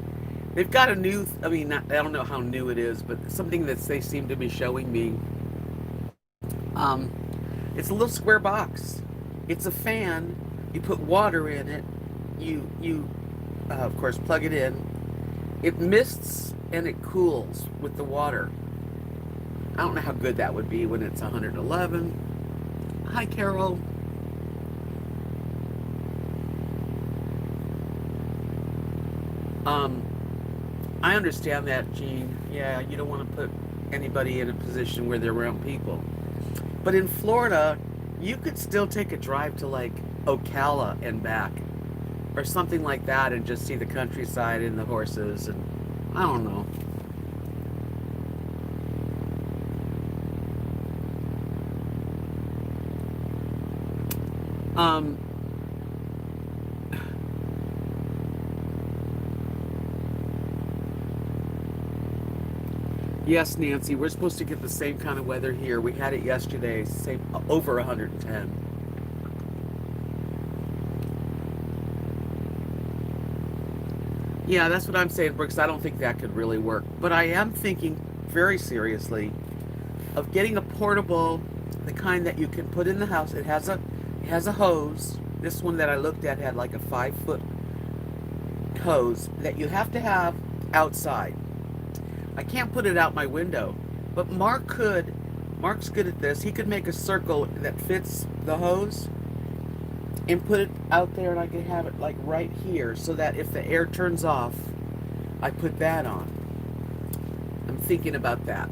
They've got a new, I mean, I don't know how new it is, but something that they seem to be showing me. It's a little square box. It's a fan. You put water in it. You of course, plug it in. It mists and it cools with the water. I don't know how good that would be when it's 111. Hi, Carol. I understand that, Gene. Yeah, you don't want to put anybody in a position where they're around people. But in Florida, you could still take a drive to like Ocala and back, or something like that, and just see the countryside and the horses, and I don't know. Um, Yes, Nancy, we're supposed to get the same kind of weather here. We had it yesterday, same over 110. Yeah, that's what I'm saying, Brooks. I don't think that could really work. But I am thinking very seriously of getting a portable, the kind that you can put in the house. It has a hose. This one that I looked at had like a 5-foot hose that you have to have outside. I can't put it out my window, but Mark could. Mark's good at this. He could make a circle that fits the hose and put it out there, and I could have it like right here so that if the air turns off, I put that on. I'm thinking about that.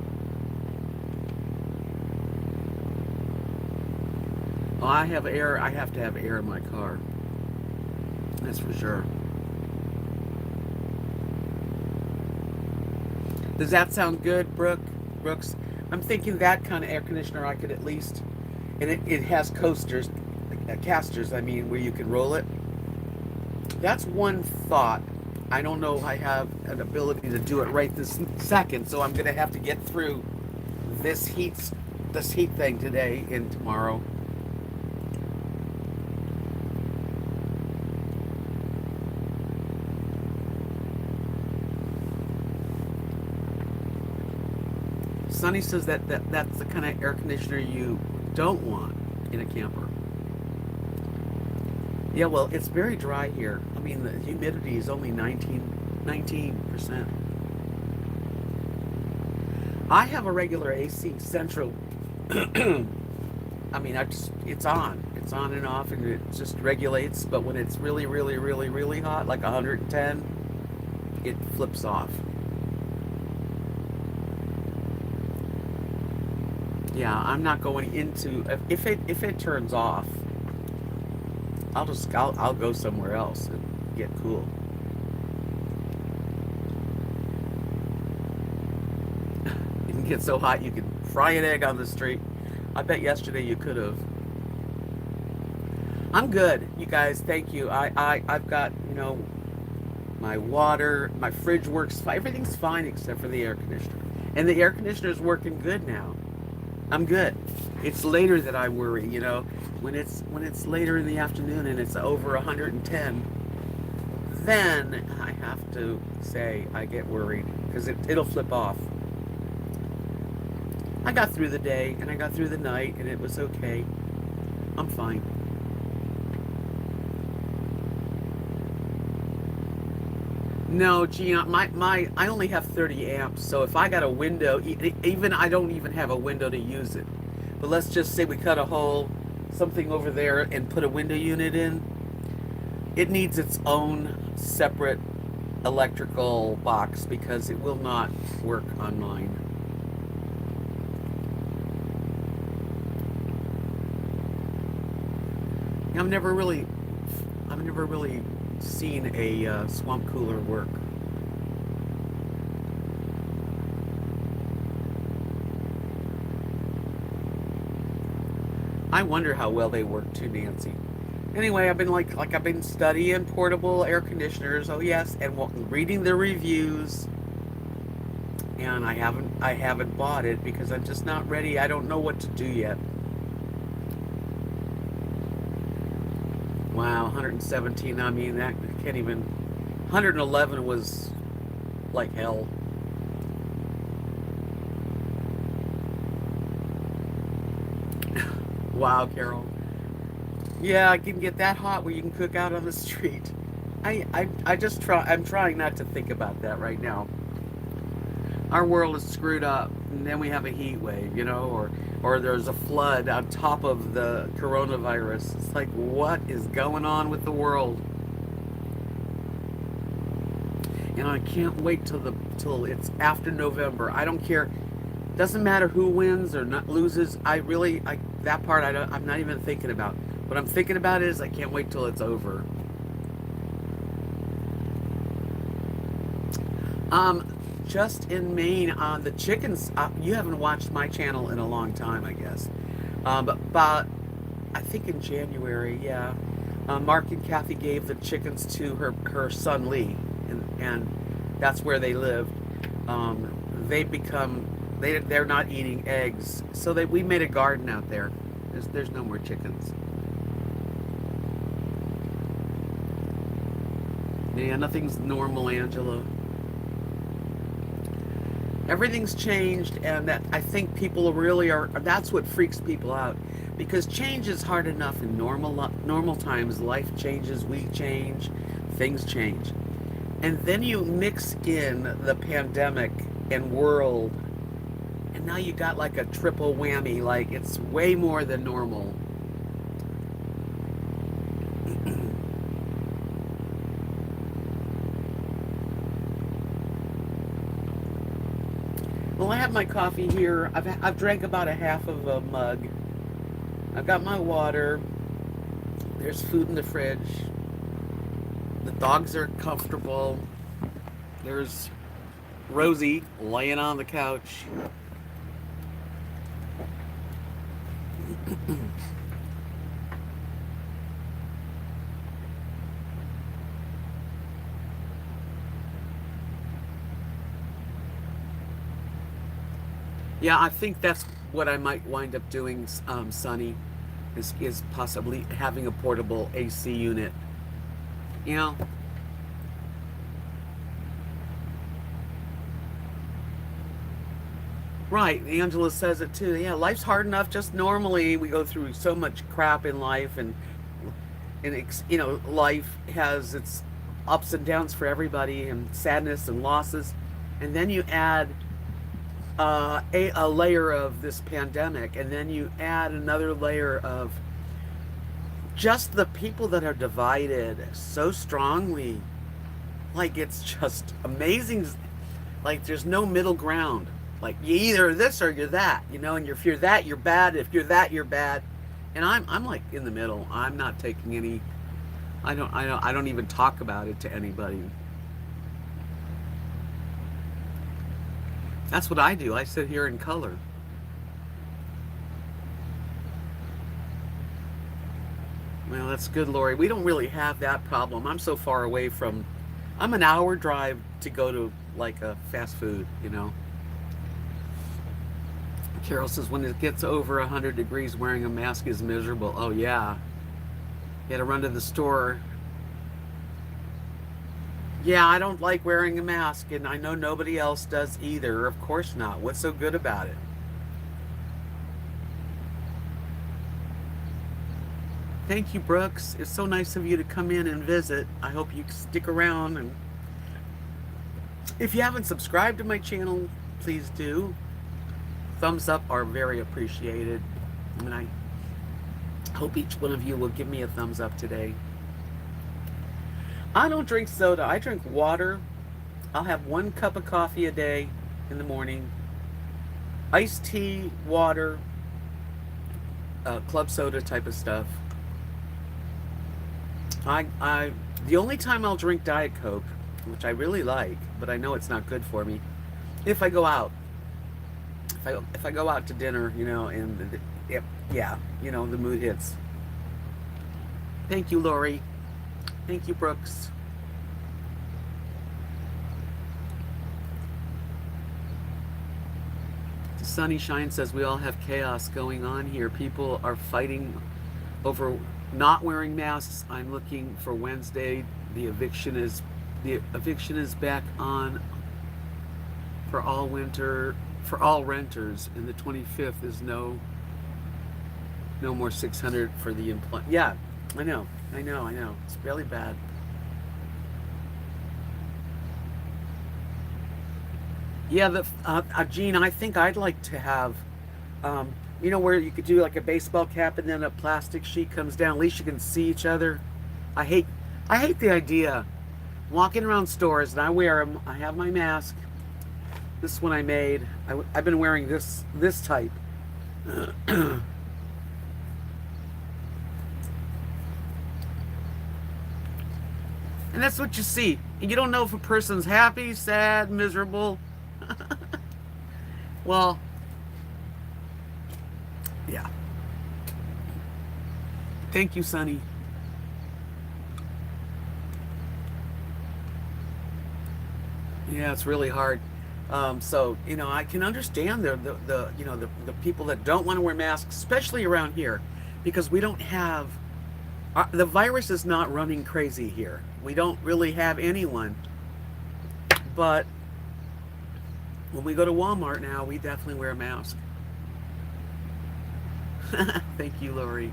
Oh, I have air. I have to have air in my car. That's for sure. Does that sound good, Brooks? I'm thinking that kind of air conditioner I could at least, and it has coasters, casters, I mean, where you can roll it. That's one thought. I don't know if I have an ability to do it right this second, so I'm going to have to get through this heat thing today and tomorrow. Sonny says that's the kind of air conditioner you don't want in a camper. Yeah, well, it's very dry here. I mean, the humidity is only 19%. I have a regular AC central. I mean, it's on. It's on and off, and it just regulates. But when it's really, really, really, really hot, like 110, it flips off. Yeah, I'm not going into if it turns off. I'll go somewhere else and get cool. It can get so hot you can fry an egg on the street. I bet yesterday you could have. I'm good, you guys. Thank you. I've got, my water, my fridge works fine. Everything's fine except for the air conditioner. And the air conditioner's working good now. I'm good. It's later that I worry, when it's later in the afternoon and it's over 110, then I have to say I get worried because it'll flip off. I got through the day and I got through the night and it was okay. I'm fine. No, Gina, I only have 30 amps, so if I got a window, even I don't even have a window to use it. But let's just say we cut a hole, something over there, and put a window unit in. It needs its own separate electrical box because it will not work on mine. I've never really, I've never really seen a swamp cooler work. I wonder how well they work too, Nancy. Anyway, I've been I've been studying portable air conditioners. Oh yes, and reading the reviews. And I haven't bought it because I'm just not ready. I don't know what to do yet. Wow, 117. I mean, that can't even. 111 was like hell. Wow, Carol. Yeah, I can get that hot where you can cook out on the street. I just try. I'm trying not to think about that right now. Our world is screwed up, and then we have a heat wave, or there's a flood on top of the coronavirus. It's like, what is going on with the world? And I can't wait till it's after November. I don't care. Doesn't matter who wins or not loses. That part I'm not even thinking about. What I'm thinking about is I can't wait till it's over. Just in Maine, the chickens. You haven't watched my channel in a long time, I guess. But about, I think in January, yeah. Mark and Kathy gave the chickens to her son Lee, and that's where they lived. They're not eating eggs, so we made a garden out there. There's no more chickens. Yeah, nothing's normal, Angela. Everything's changed, and that I think people really are. That's what freaks people out, because change is hard enough in normal times. Life changes, we change, things change, and then you mix in the pandemic and world, and now you got like a triple whammy. Like it's way more than normal. Well, I have my coffee here. I've drank about a half of a mug. I've got my water. There's food in the fridge. The dogs are comfortable. There's Rosie laying on the couch. Yeah, I think that's what I might wind up doing, Sonny, is possibly having a portable AC unit. You know, right? Angela says it too. Yeah, life's hard enough just normally. We go through so much crap in life, and and life has its ups and downs for everybody, and sadness and losses, and then you add a layer of this pandemic, and then you add another layer of just the people that are divided so strongly. Like, it's just amazing. Like, there's no middle ground. Like, you either this or you're that, and if you're that, you're bad. If you're that, you're bad. And I'm like in the middle. I'm not taking any. I don't even talk about it to anybody. That's what I do. I sit here in color. Well, that's good, Lori. We don't really have that problem. I'm so far away from. I'm an hour drive to go to like a fast food. Carol says when it gets over 100 degrees, wearing a mask is miserable. Oh yeah, you had to run to the store. Yeah, I don't like wearing a mask, and I know nobody else does either. Of course not. What's so good about it? Thank you, Brooks. It's so nice of you to come in and visit. I hope you stick around. And if you haven't subscribed to my channel, please do. Thumbs up are very appreciated. And I hope each one of you will give me a thumbs up today. I don't drink soda. I drink water. I'll have 1 cup of coffee a day in the morning. Iced tea, water, club soda type of stuff. The only time I'll drink Diet Coke, which I really like, but I know it's not good for me, if I go out. If I go out to dinner, and the mood hits. Thank you, Lori. Thank you, Brooks. Sunny Shine says we all have chaos going on here. People are fighting over not wearing masks. I'm looking for Wednesday. The eviction is back on for all renters, and the 25th is no more 600 for the employment. Yeah, I know. It's really bad. Yeah, Gene, I think I'd like to have, where you could do like a baseball cap and then a plastic sheet comes down. At least you can see each other. I hate the idea. Walking around stores and I wear them. I have my mask. This one I made. I've been wearing this type. And that's what you see. And you don't know if a person's happy, sad, miserable. Well, yeah. Thank you, Sonny. Yeah, it's really hard. So I can understand the people that don't want to wear masks, especially around here, because we don't have the virus is not running crazy here. We don't really have anyone, but when we go to Walmart now, we definitely wear a mask. Thank you, Lori.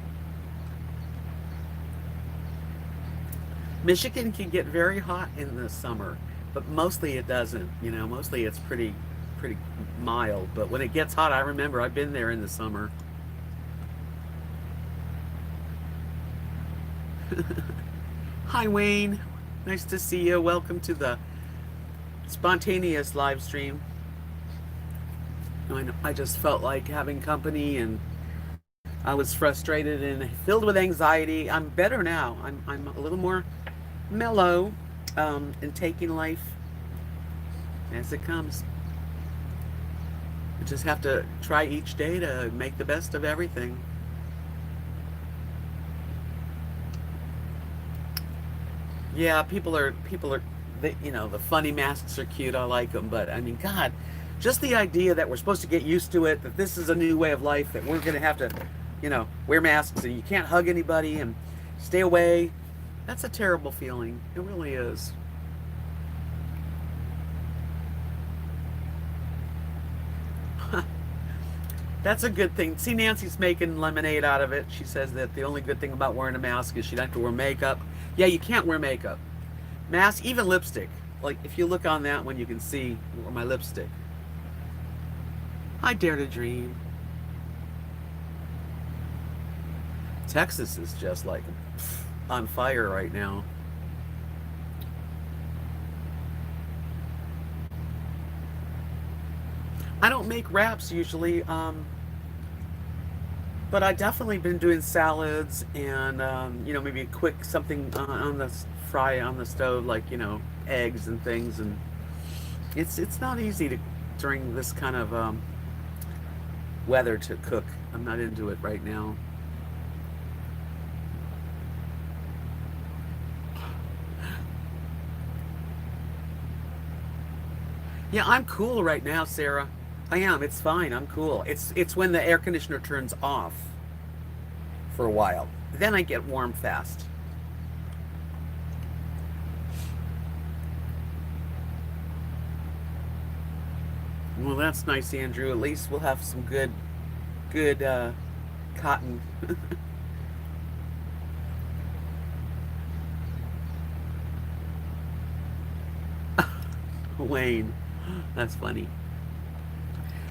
Michigan can get very hot in the summer, but mostly it doesn't. Mostly it's pretty mild. But when it gets hot, I remember I've been there in the summer. Hi, Wayne. Nice to see you. Welcome to the spontaneous live stream. I just felt like having company, and I was frustrated and filled with anxiety. I'm better now. I'm a little more mellow and taking life as it comes. I just have to try each day to make the best of everything. Yeah, people are the funny masks are cute. I like them, but I mean, God, just the idea that we're supposed to get used to it, that this is a new way of life, that we're going to have to, wear masks and you can't hug anybody and stay away. That's a terrible feeling. It really is. That's a good thing. See, Nancy's making lemonade out of it. She says that the only good thing about wearing a mask is she doesn't have to wear makeup. Yeah, you can't wear makeup. Mask, even lipstick. Like, if you look on that one, you can see my lipstick. I dare to dream. Texas is just like on fire right now. I don't make wraps usually, but I definitely been doing salads and maybe a quick something on the fry on the stove, like eggs and things, and it's not easy to during this kind of weather to cook. I'm not into it right now. Yeah, I'm cool right now, Sarah. I am. It's fine. I'm cool. It's when the air conditioner turns off for a while. Then I get warm fast. Well, that's nice, Andrew. At least we'll have some good cotton. Wayne, that's funny.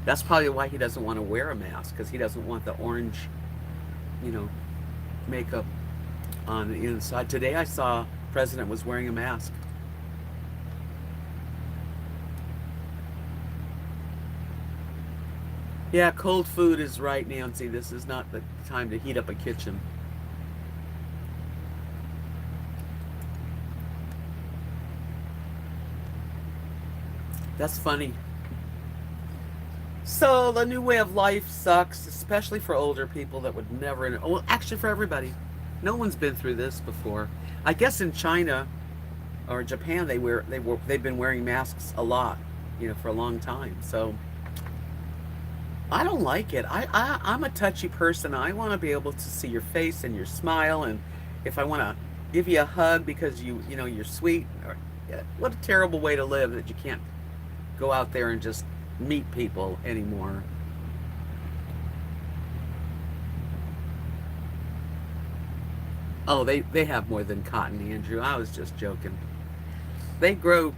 That's probably why he doesn't want to wear a mask, because he doesn't want the orange, you know, makeup on the inside. Today I saw President was wearing a mask. Yeah, cold food is right, Nancy. This is not the time to heat up a kitchen. That's funny. So the new way of life sucks, especially for older people that would never. Well, actually, for everybody. No one's been through this before. I guess in China or Japan, they've been wearing masks a lot, for a long time. So I don't like it. I'm a touchy person. I want to be able to see your face and your smile, and if I want to give you a hug because you're sweet. What a terrible way to live that you can't go out there and just meet people anymore. Oh, they have more than cotton, Andrew. I was just joking. They grow.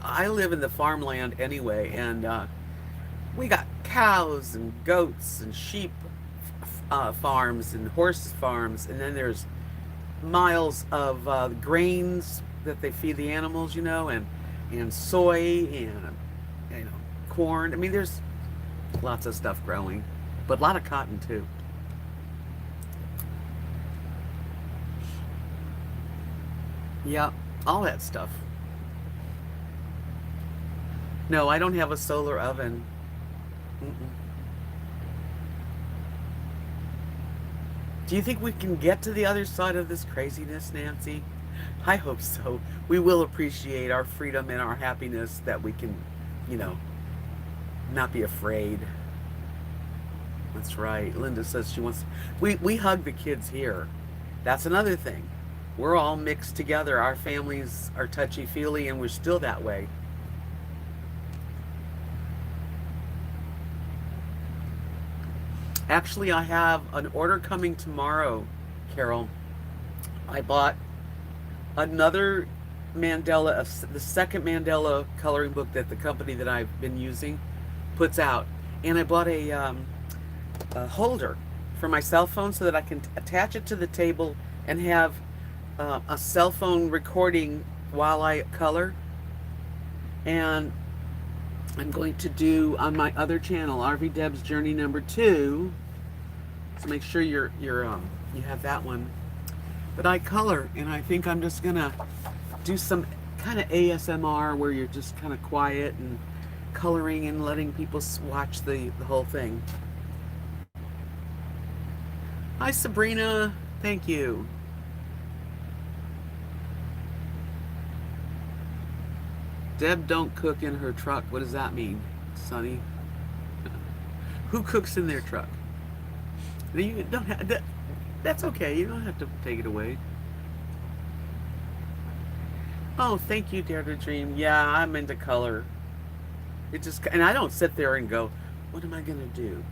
I live in the farmland anyway, and we got cows and goats and sheep farms and horse farms, and then there's miles of grains that they feed the animals, and soy and corn. I mean, there's lots of stuff growing, but a lot of cotton too. Yeah, all that stuff. No, I don't have a solar oven. Mm-mm. Do you think we can get to the other side of this craziness, Nancy? I hope so. We will appreciate our freedom and our happiness that we can, you know, not be afraid. That's right. Linda says she wants. We hug the kids here. That's another thing. We're all mixed together. Our families are touchy feely, and we're still that way. Actually, I have an order coming tomorrow, Carol. I bought another Mandela, the second Mandela coloring book that the company that I've been using puts out, and I bought a holder for my cell phone so that I can attach it to the table and have a cell phone recording while I color. And I'm going to do on my other channel, RV Debs Journey number 2. So make sure you have that one. But I color, and I think I'm just gonna do some kind of ASMR where you're just kind of quiet and coloring and letting people watch the whole thing. Hi, Sabrina. Thank you. Deb don't cook in her truck. What does that mean, Sonny? Who cooks in their truck? You don't have that. That's okay. You don't have to take it away. Oh, thank you, Dare to Dream. Yeah, I'm into color. It just, and I don't sit there and go, what am I gonna do?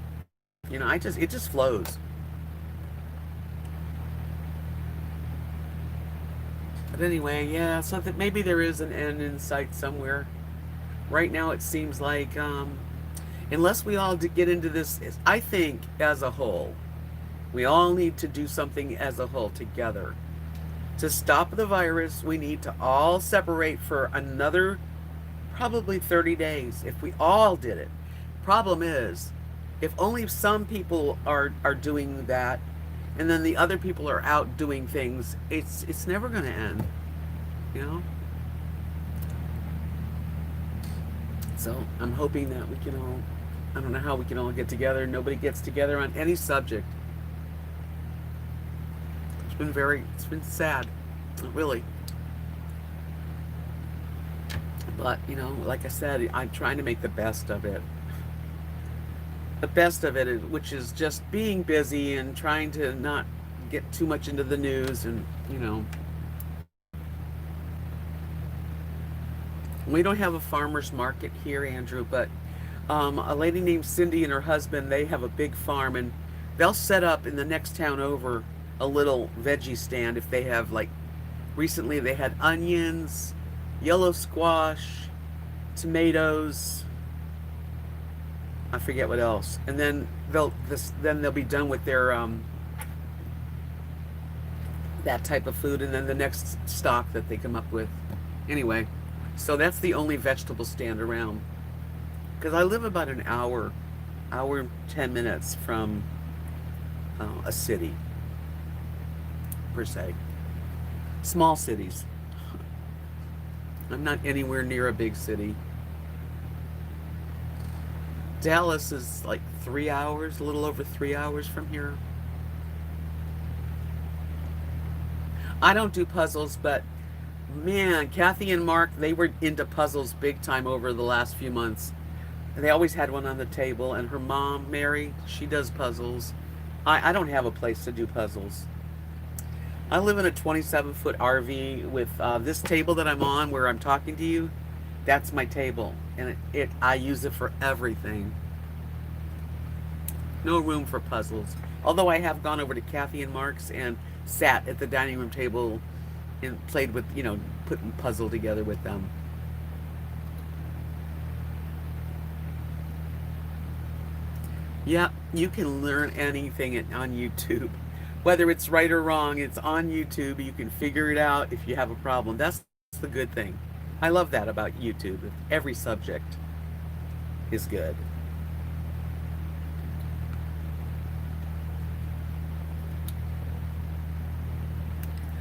You know, it just flows. But anyway, yeah, something, maybe there is an end in sight somewhere. Right now it seems like, unless we all get into this, I think as a whole, we all need to do something as a whole together. To stop the virus, we need to all separate for another probably 30 days if we all did it. Problem is, if only some people are doing that and then the other people are out doing things, it's never going to end, you know? So, I'm hoping that we can all, I don't know how we can all get together. Nobody gets together on any subject. It's been sad, really. But, you know, like I said, I'm trying to make the best of it. The best of it, which is just being busy and trying to not get too much into the news. And, you know, we don't have a farmer's market here, Andrew, but a lady named Cindy and her husband, they have a big farm, and they'll set up in the next town over a little veggie stand if they have, like, recently they had onions, yellow squash, tomatoes, I forget what else. And then they'll be done with their that type of food, and then the next stock that they come up with. Anyway, so that's the only vegetable stand around. Because I live about an hour 10 minutes from a city per se. Small cities. I'm not anywhere near a big city. Dallas is like 3 hours, a little over 3 hours from here. I don't do puzzles, but man, Kathy and Mark, they were into puzzles big time over the last few months. And they always had one on the table, and her mom, Mary, she does puzzles. I don't have a place to do puzzles. I live in a 27-foot RV with this table that I'm on where I'm talking to you. That's my table, and I use it for everything. No room for puzzles. Although I have gone over to Kathy and Mark's and sat at the dining room table and played with, you know, putting puzzle together with them. Yeah, you can learn anything on YouTube. Whether it's right or wrong, it's on YouTube. You can figure it out if you have a problem. That's the good thing. I love that about YouTube. Every subject is good.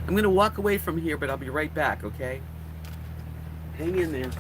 I'm going to walk away from here, but I'll be right back, okay? Hang in there.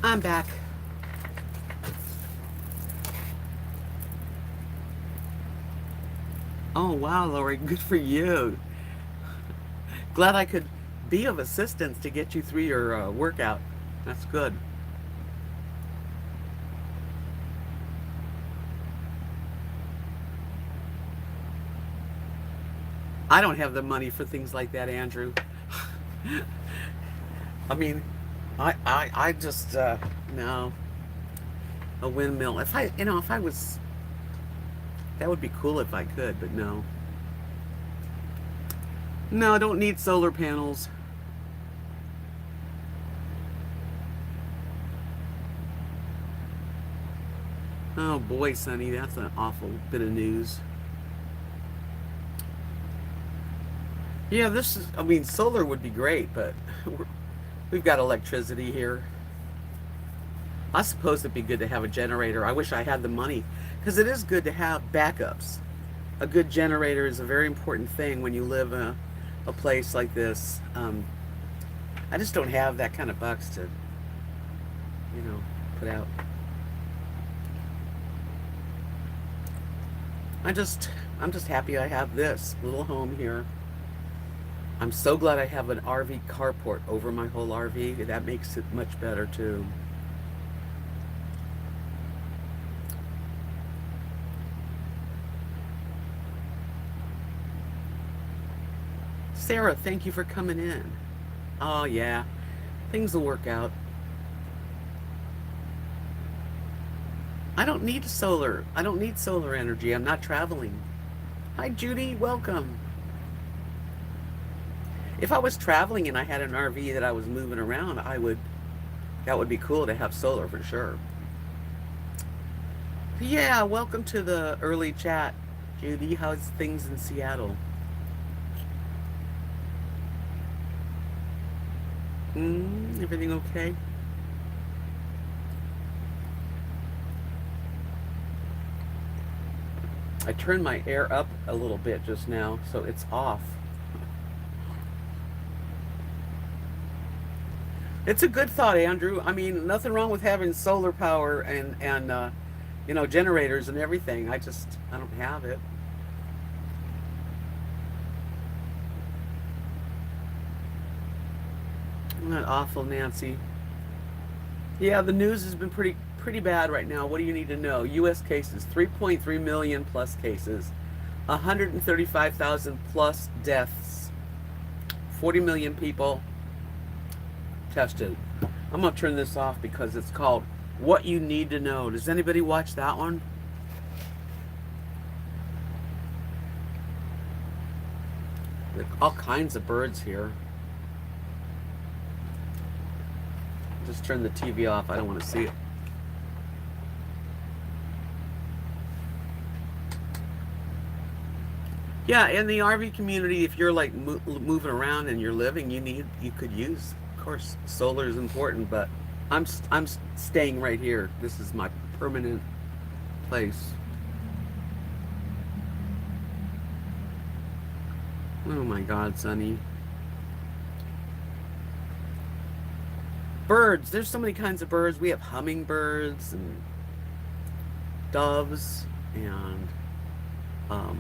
I'm back. Oh, wow, Lori, good for you. Glad I could be of assistance to get you through your workout. That's good. I don't have the money for things like that, Andrew. I mean, I just, no. A windmill. If I, you know, if I was, that would be cool if I could, but no. No, I don't need solar panels. Oh boy, Sonny, that's an awful bit of news. Yeah, this is, I mean, solar would be great, but we've got electricity here. I suppose it'd be good to have a generator. I wish I had the money, because it is good to have backups. A good generator is a very important thing when you live in a place like this. I just don't have that kind of bucks to, put out. I just, I'm just happy I have this little home here. I'm so glad I have an RV carport over my whole RV. That makes it much better too. Sarah, thank you for coming in. Oh yeah, things will work out. I don't need solar. I don't need solar energy. I'm not traveling. Hi Judy, welcome. If I was traveling and I had an RV that I was moving around, that would be cool to have solar for sure. Yeah, welcome to the early chat, Judy. How's things in Seattle? Everything okay? I turned my air up a little bit just now, so it's off. It's a good thought, Andrew. I mean, nothing wrong with having solar power and generators and everything. I don't have it. Isn't that awful, Nancy? Yeah, the news has been pretty bad right now. What do you need to know? U.S. cases, 3.3 million plus cases, 135,000 plus deaths, 40 million people tested. I'm gonna turn this off because it's called What You Need to Know. Does anybody watch that one? There are all kinds of birds here. Just turn the TV off. I don't want to see it. Yeah, in the RV community, if you're like moving around and you're living, you could use, of course, solar is important, but I'm staying right here. This is my permanent place. Oh my God, Sonny. Birds. There's so many kinds of birds. We have hummingbirds and doves and I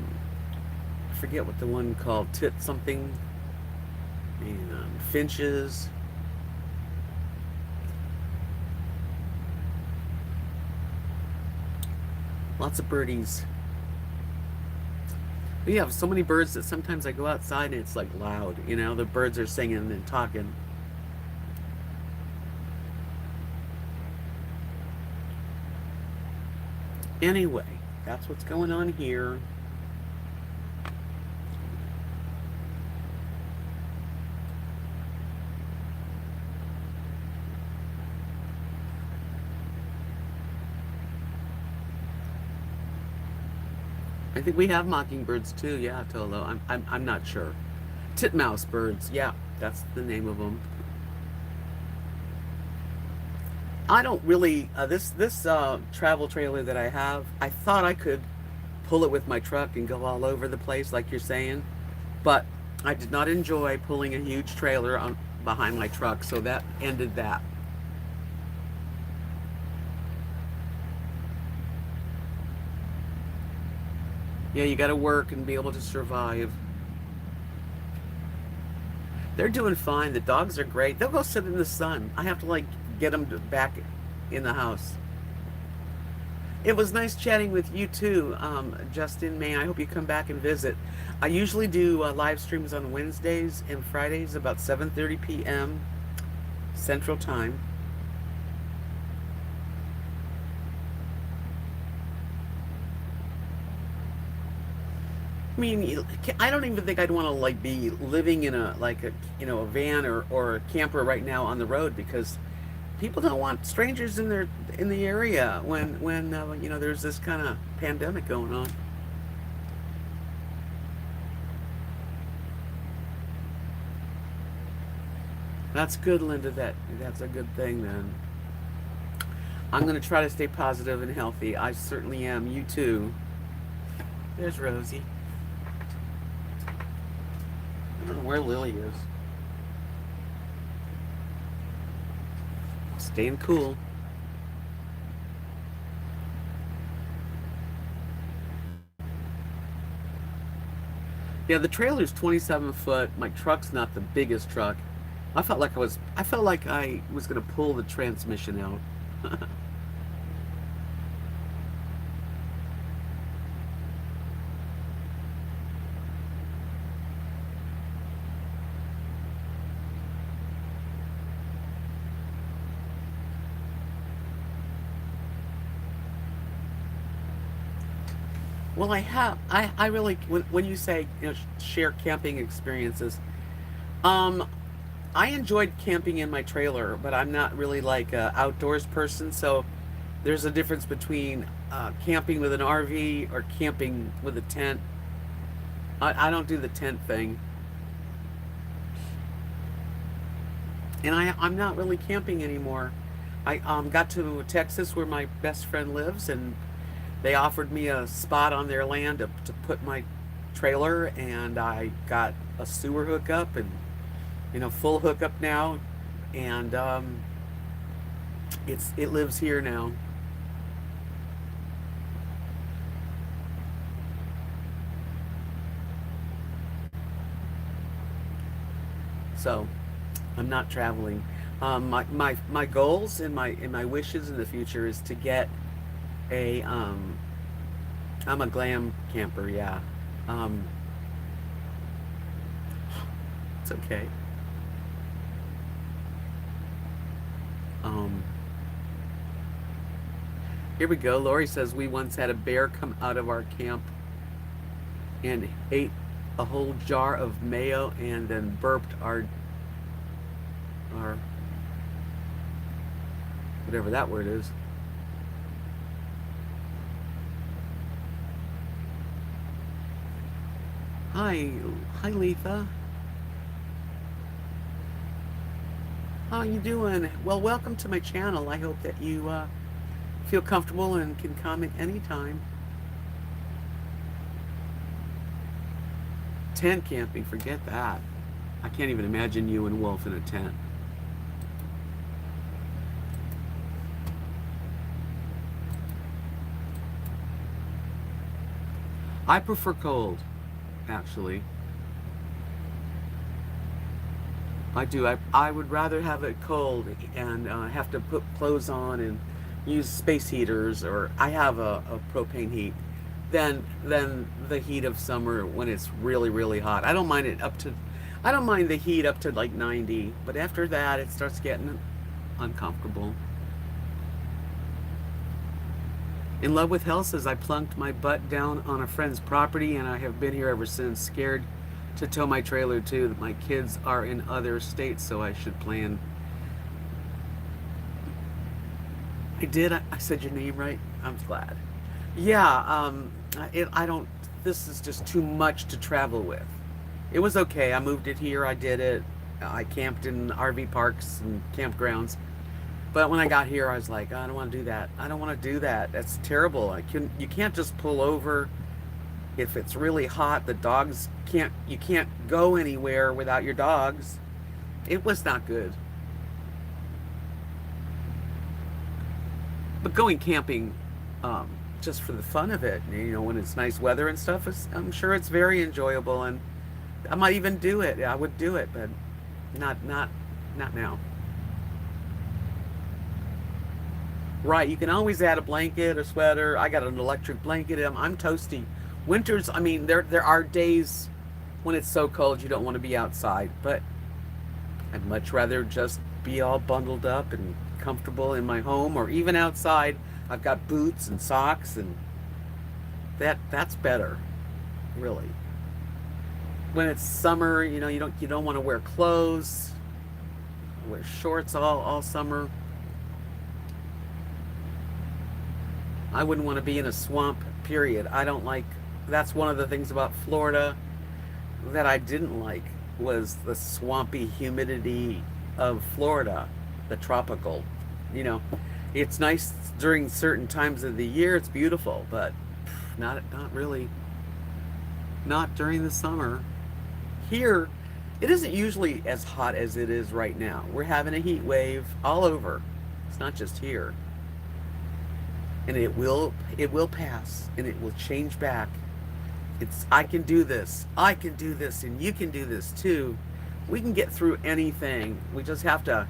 forget what the one called tit something and finches. Lots of birdies. We have so many birds that sometimes I go outside and it's like loud. The birds are singing and talking. Anyway, that's what's going on here. I think we have mockingbirds too. Yeah, Tolo. I'm not sure. Titmouse birds. Yeah, that's the name of them. I don't really. This travel trailer that I have, I thought I could pull it with my truck and go all over the place, like you're saying, but I did not enjoy pulling a huge trailer on behind my truck, so that ended that. Yeah, you got to work and be able to survive. They're doing fine. The dogs are great. They'll go sit in the sun. I have to like get them back in the house. It was nice chatting with you too, Justin May. I hope you come back and visit. I usually do live streams on Wednesdays and Fridays about 7:30 p.m. Central Time. I mean, I don't even think I'd want to like be living in a van or a camper right now on the road because people don't want strangers in the area when you know, there's this kind of pandemic going on. That's good, Linda. That's a good thing then. I'm going to try to stay positive and healthy. I certainly am. You too. There's Rosie. I don't know where Lily is. Staying cool. Yeah, the trailer's 27 foot. My truck's not the biggest truck. I felt like I was going to pull the transmission out. Well, I really, when you say, you know, share camping experiences, um, I enjoyed camping in my trailer, but I'm not really like a outdoors person. So there's a difference between camping with an RV or camping with a tent. I don't do the tent thing, and I'm not really camping anymore. I got to Texas where my best friend lives, and they offered me a spot on their land to put my trailer, and I got a sewer hookup and, you know, full hookup now, and it lives here now. So I'm not traveling. My goals and my wishes in the future is to get a I'm a glam camper, yeah. Um, it's okay. Um, Here we go. Lori says we once had a bear come out of our camp and ate a whole jar of mayo and then burped our whatever that word is. Hi, hi, Letha. How you doing? Well, welcome to my channel. I hope that you feel comfortable and can comment anytime. Tent camping, forget that. I can't even imagine you and Wolf in a tent. I prefer cold, actually. I do. I would rather have it cold and have to put clothes on and use space heaters, or I have a propane heat, than the heat of summer when it's really, really hot. I don't mind the heat up to like 90, but after that it starts getting uncomfortable. In Love with Health says I plunked my butt down on a friend's property and I have been here ever since, scared to tow my trailer too. My kids are in other states, so I should plan. I did. I said your name right. I'm glad. Yeah. I don't. This is just too much to travel with. It was okay. I moved it here. I did it. I camped in RV parks and campgrounds. But when I got here, I was like, I don't want to do that. I don't want to do that. That's terrible. You can't just pull over. If it's really hot, the dogs can't, you can't go anywhere without your dogs. It was not good. But going camping, just for the fun of it, you know, when it's nice weather and stuff, I'm sure it's very enjoyable, and I might even do it. I would do it, but not now. Right, you can always add a blanket or sweater. I got an electric blanket. I'm toasty. Winters, I mean, there are days when it's so cold you don't want to be outside, but I'd much rather just be all bundled up and comfortable in my home, or even outside. I've got boots and socks, and that's better, really. When it's summer, you don't want to wear clothes, wear shorts all summer. I wouldn't want to be in a swamp, period. I don't like, that's one of the things about Florida that I didn't like was the swampy humidity of Florida, the tropical. You know, it's nice during certain times of the year, it's beautiful, but not really, not during the summer. Here, it isn't usually as hot as it is right now. We're having a heat wave all over. It's not just here. And it will pass and it will change back. It's I can do this. I can do this and you can do this too. We can get through anything. We just have to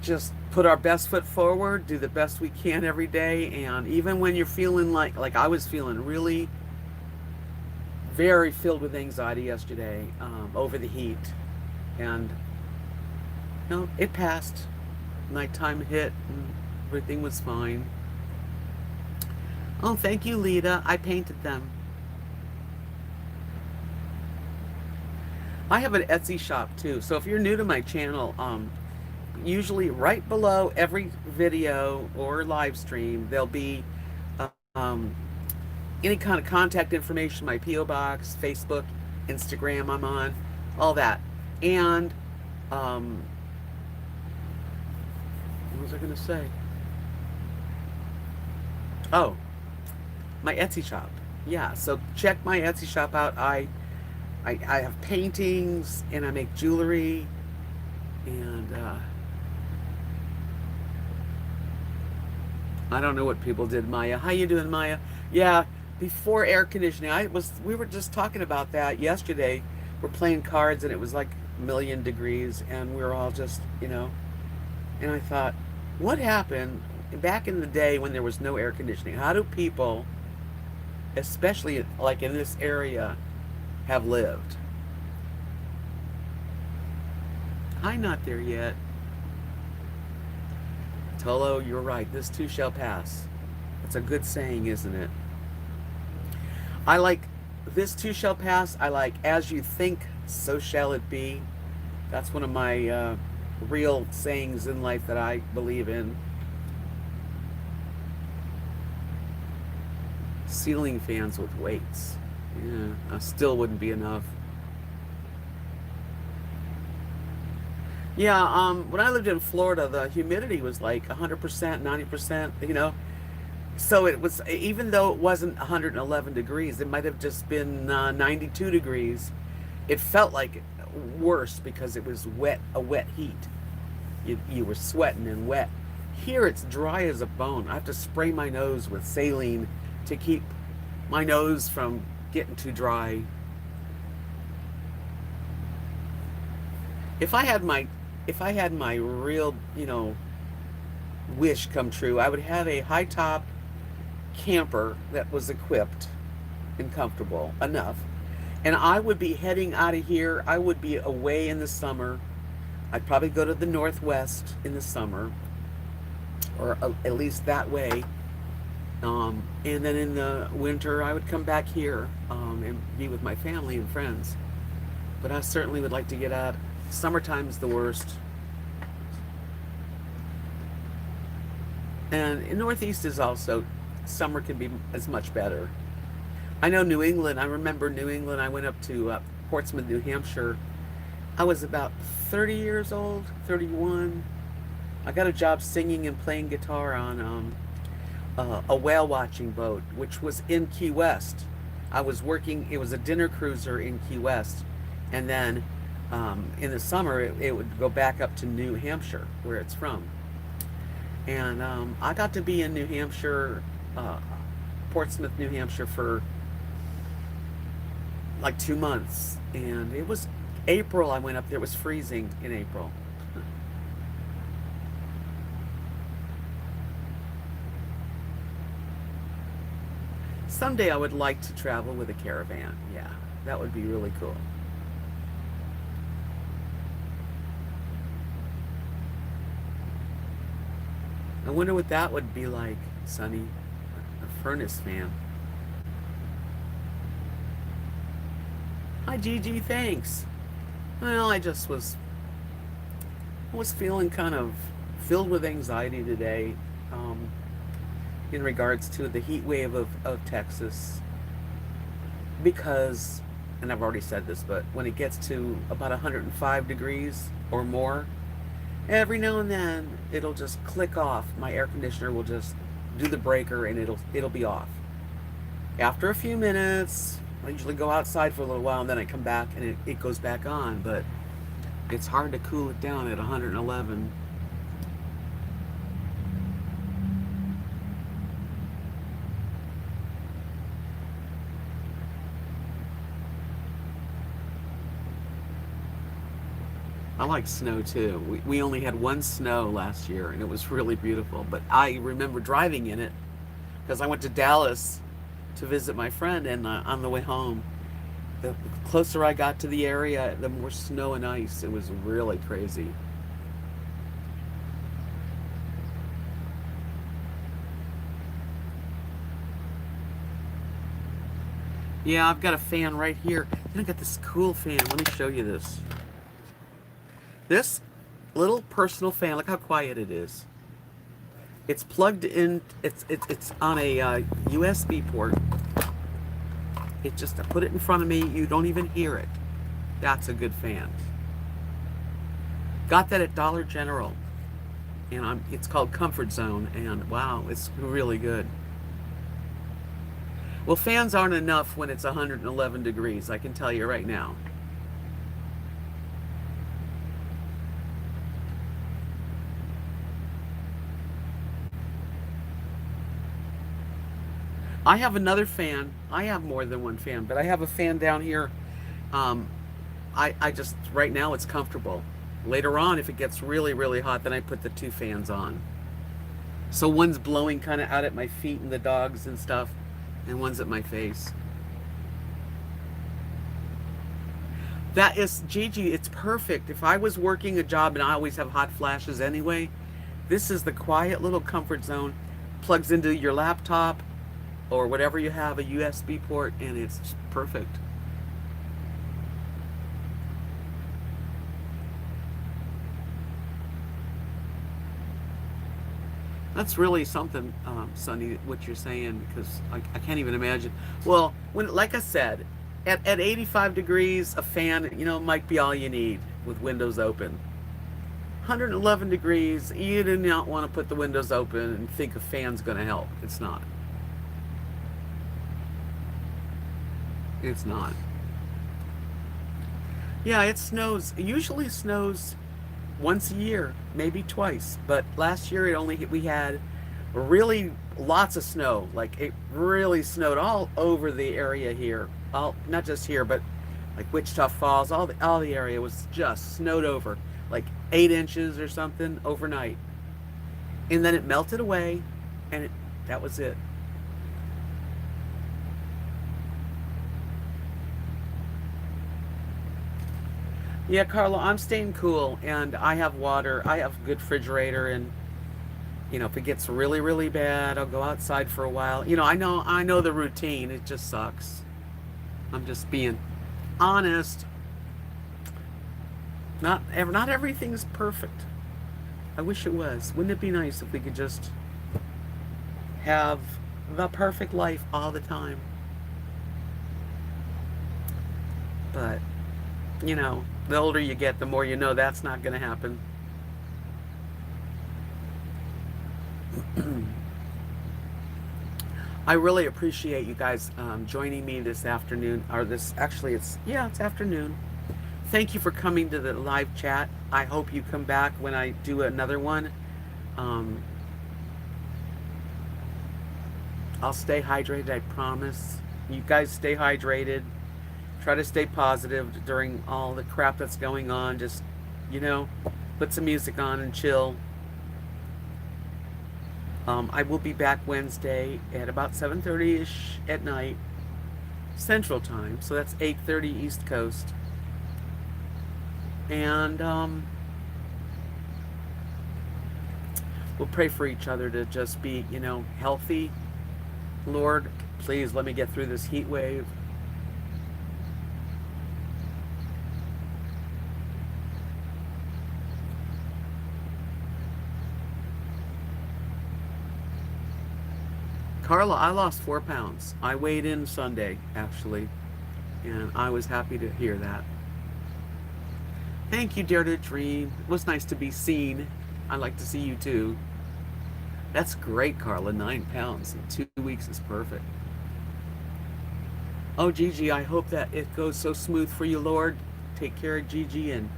just put our best foot forward, do the best we can every day, and even when you're feeling like I was feeling really very filled with anxiety yesterday over the heat, and it passed. Nighttime hit and everything was fine. Oh, thank you, Lita. I painted them. I have an Etsy shop too, so if you're new to my channel, usually right below every video or live stream, there'll be um, any kind of contact information, my P.O. Box, Facebook, Instagram I'm on, all that. And, what was I going to say? Oh, my Etsy shop. Yeah, so check my Etsy shop out. I have paintings and I make jewelry and I don't know what people did, Maya. How you doing, Maya? Yeah, before air conditioning, we were just talking about that yesterday. We're playing cards and it was like a million degrees and we were all just, and I thought, what happened back in the day when there was no air conditioning? How do people, especially like in this area, have lived? I'm not there yet. Tolo, you're right. This too shall pass. That's a good saying, isn't it? I like this too shall pass. I like as you think, so shall it be. That's one of my real sayings in life that I believe in. Ceiling fans with weights. Yeah, still wouldn't be enough. Yeah, when I lived in Florida, the humidity was like 100%, 90%, So it was, even though it wasn't 111 degrees, it might have just been 92 degrees. It felt like worse because it was a wet heat. You were sweating and wet. Here it's dry as a bone. I have to spray my nose with saline to keep my nose from getting too dry. If I had my real, wish come true, I would have a high top camper that was equipped and comfortable enough. And I would be heading out of here. I would be away in the summer. I'd probably go to the Northwest in the summer, or at least that way. And then in the winter, I would come back here and be with my family and friends. But I certainly would like to get out. Summertime's the worst. And in Northeast is also, summer can be as much better. I know New England, I remember New England, I went up to Portsmouth, New Hampshire. I was about 30 years old, 31. I got a job singing and playing guitar on a whale watching boat, which was in Key West. I was working, it was a dinner cruiser in Key West. And then in the summer, it would go back up to New Hampshire, where it's from. And I got to be in New Hampshire, Portsmouth, New Hampshire for like 2 months. And it was April I went up there. It was freezing in April. Someday I would like to travel with a caravan. Yeah, that would be really cool. I wonder what that would be like, Sonny. A furnace fan. Hi, Gigi, thanks. Well, I was feeling kind of filled with anxiety today. in regards to the heat wave of Texas, because, and I've already said this, but when it gets to about 105 degrees or more, every now and then it'll just click off. My air conditioner will just do the breaker and it'll be off. After a few minutes, I usually go outside for a little while and then I come back and it goes back on, but it's hard to cool it down at 111. I like snow too. We only had one snow last year and it was really beautiful. But I remember driving in it because I went to Dallas to visit my friend, and on the way home, the closer I got to the area, the more snow and ice. It was really crazy. Yeah, I've got a fan right here. Then I got this cool fan. Let me show you this. This little personal fan, look how quiet it is. It's plugged in, it's on a USB port. It just, I put it in front of me, you don't even hear it. That's a good fan. Got that at Dollar General. And it's called Comfort Zone, and wow, it's really good. Well, fans aren't enough when it's 111 degrees, I can tell you right now. I have another fan. I have more than one fan, but I have a fan down here. Um, I just, right now it's comfortable. Later on, if it gets really, really hot, then I put the two fans on. So one's blowing kind of out at my feet and the dogs and stuff, and one's at my face. That is, Gigi, it's perfect. If I was working a job and I always have hot flashes anyway, this is the quiet little comfort zone. Plugs into your laptop or whatever you have, a USB port, and it's perfect. That's really something, Sonny, what you're saying, because I can't even imagine. Well, when, like I said, at 85 degrees, a fan, might be all you need with windows open. 111 degrees, you do not want to put the windows open and think a fan's going to help. It's not. It's not. Yeah, it snows. It usually snows once a year, maybe twice. But last year we had really lots of snow. Like it really snowed all over the area here. Not just here, but like Wichita Falls, all the area was just snowed over, like 8 inches or something overnight. And then it melted away, and that was it. Yeah, Carla, I'm staying cool, and I have water. I have a good refrigerator, and if it gets really, really bad, I'll go outside for a while. I know the routine. It just sucks. I'm just being honest. Not everything's perfect. I wish it was. Wouldn't it be nice if we could just have the perfect life all the time? But the older you get, the more you know that's not going to happen. I really appreciate you guys joining me this afternoon, or it's afternoon. Thank you for coming to the live chat. I hope you come back when I do another one. I'll stay hydrated, I promise. You guys stay hydrated. Try to stay positive during all the crap that's going on. Just, put some music on and chill. I will be back Wednesday at about 7:30ish at night, Central Time. So that's 8:30 East Coast. And we'll pray for each other to just be, healthy. Lord, please let me get through this heat wave. Carla, I lost 4 pounds. I weighed in Sunday, actually, and I was happy to hear that. Thank you, Dare to Dream. It was nice to be seen. I like to see you too. That's great, Carla. 9 pounds in 2 weeks is perfect. Oh, Gigi, I hope that it goes so smooth for you, Lord. Take care of Gigi, and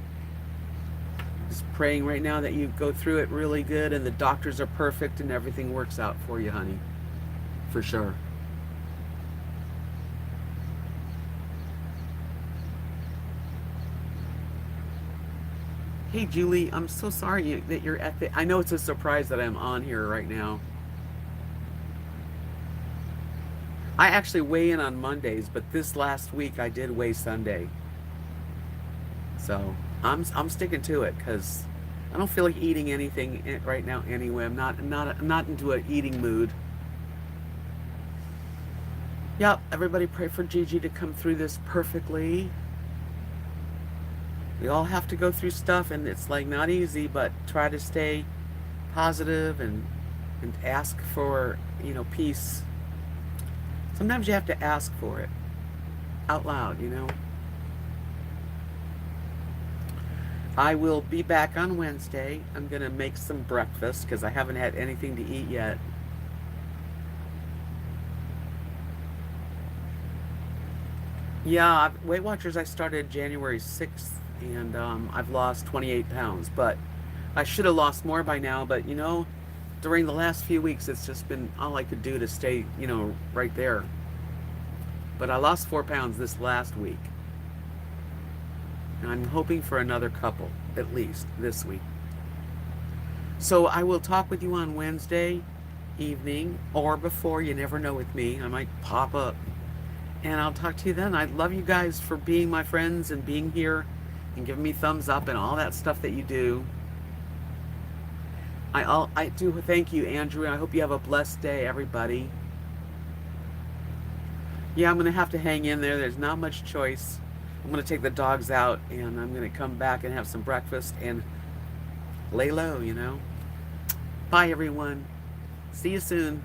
just praying right now that you go through it really good and the doctors are perfect and everything works out for you, honey. For sure. Hey, Julie, I'm so sorry that you're at the... I know it's a surprise that I'm on here right now. I actually weigh in on Mondays, but this last week I did weigh Sunday. So I'm sticking to it because I don't feel like eating anything right now anyway. I'm not into an eating mood. Yep, everybody pray for Gigi to come through this perfectly. We all have to go through stuff, and it's like not easy, but try to stay positive and ask for, peace. Sometimes you have to ask for it out loud. I will be back on Wednesday. I'm going to make some breakfast because I haven't had anything to eat yet. Yeah, Weight Watchers, I started January 6th, and I've lost 28 pounds. But I should have lost more by now, but, during the last few weeks, it's just been all I could do to stay, right there. But I lost 4 pounds this last week. And I'm hoping for another couple, at least, this week. So I will talk with you on Wednesday evening, or before. You never know with me. I might pop up. And I'll talk to you then. I love you guys for being my friends and being here and giving me thumbs up and all that stuff that you do. I do thank you, Andrew. I hope you have a blessed day, everybody. Yeah, I'm going to have to hang in there. There's not much choice. I'm going to take the dogs out, and I'm going to come back and have some breakfast and lay low, Bye, everyone. See you soon.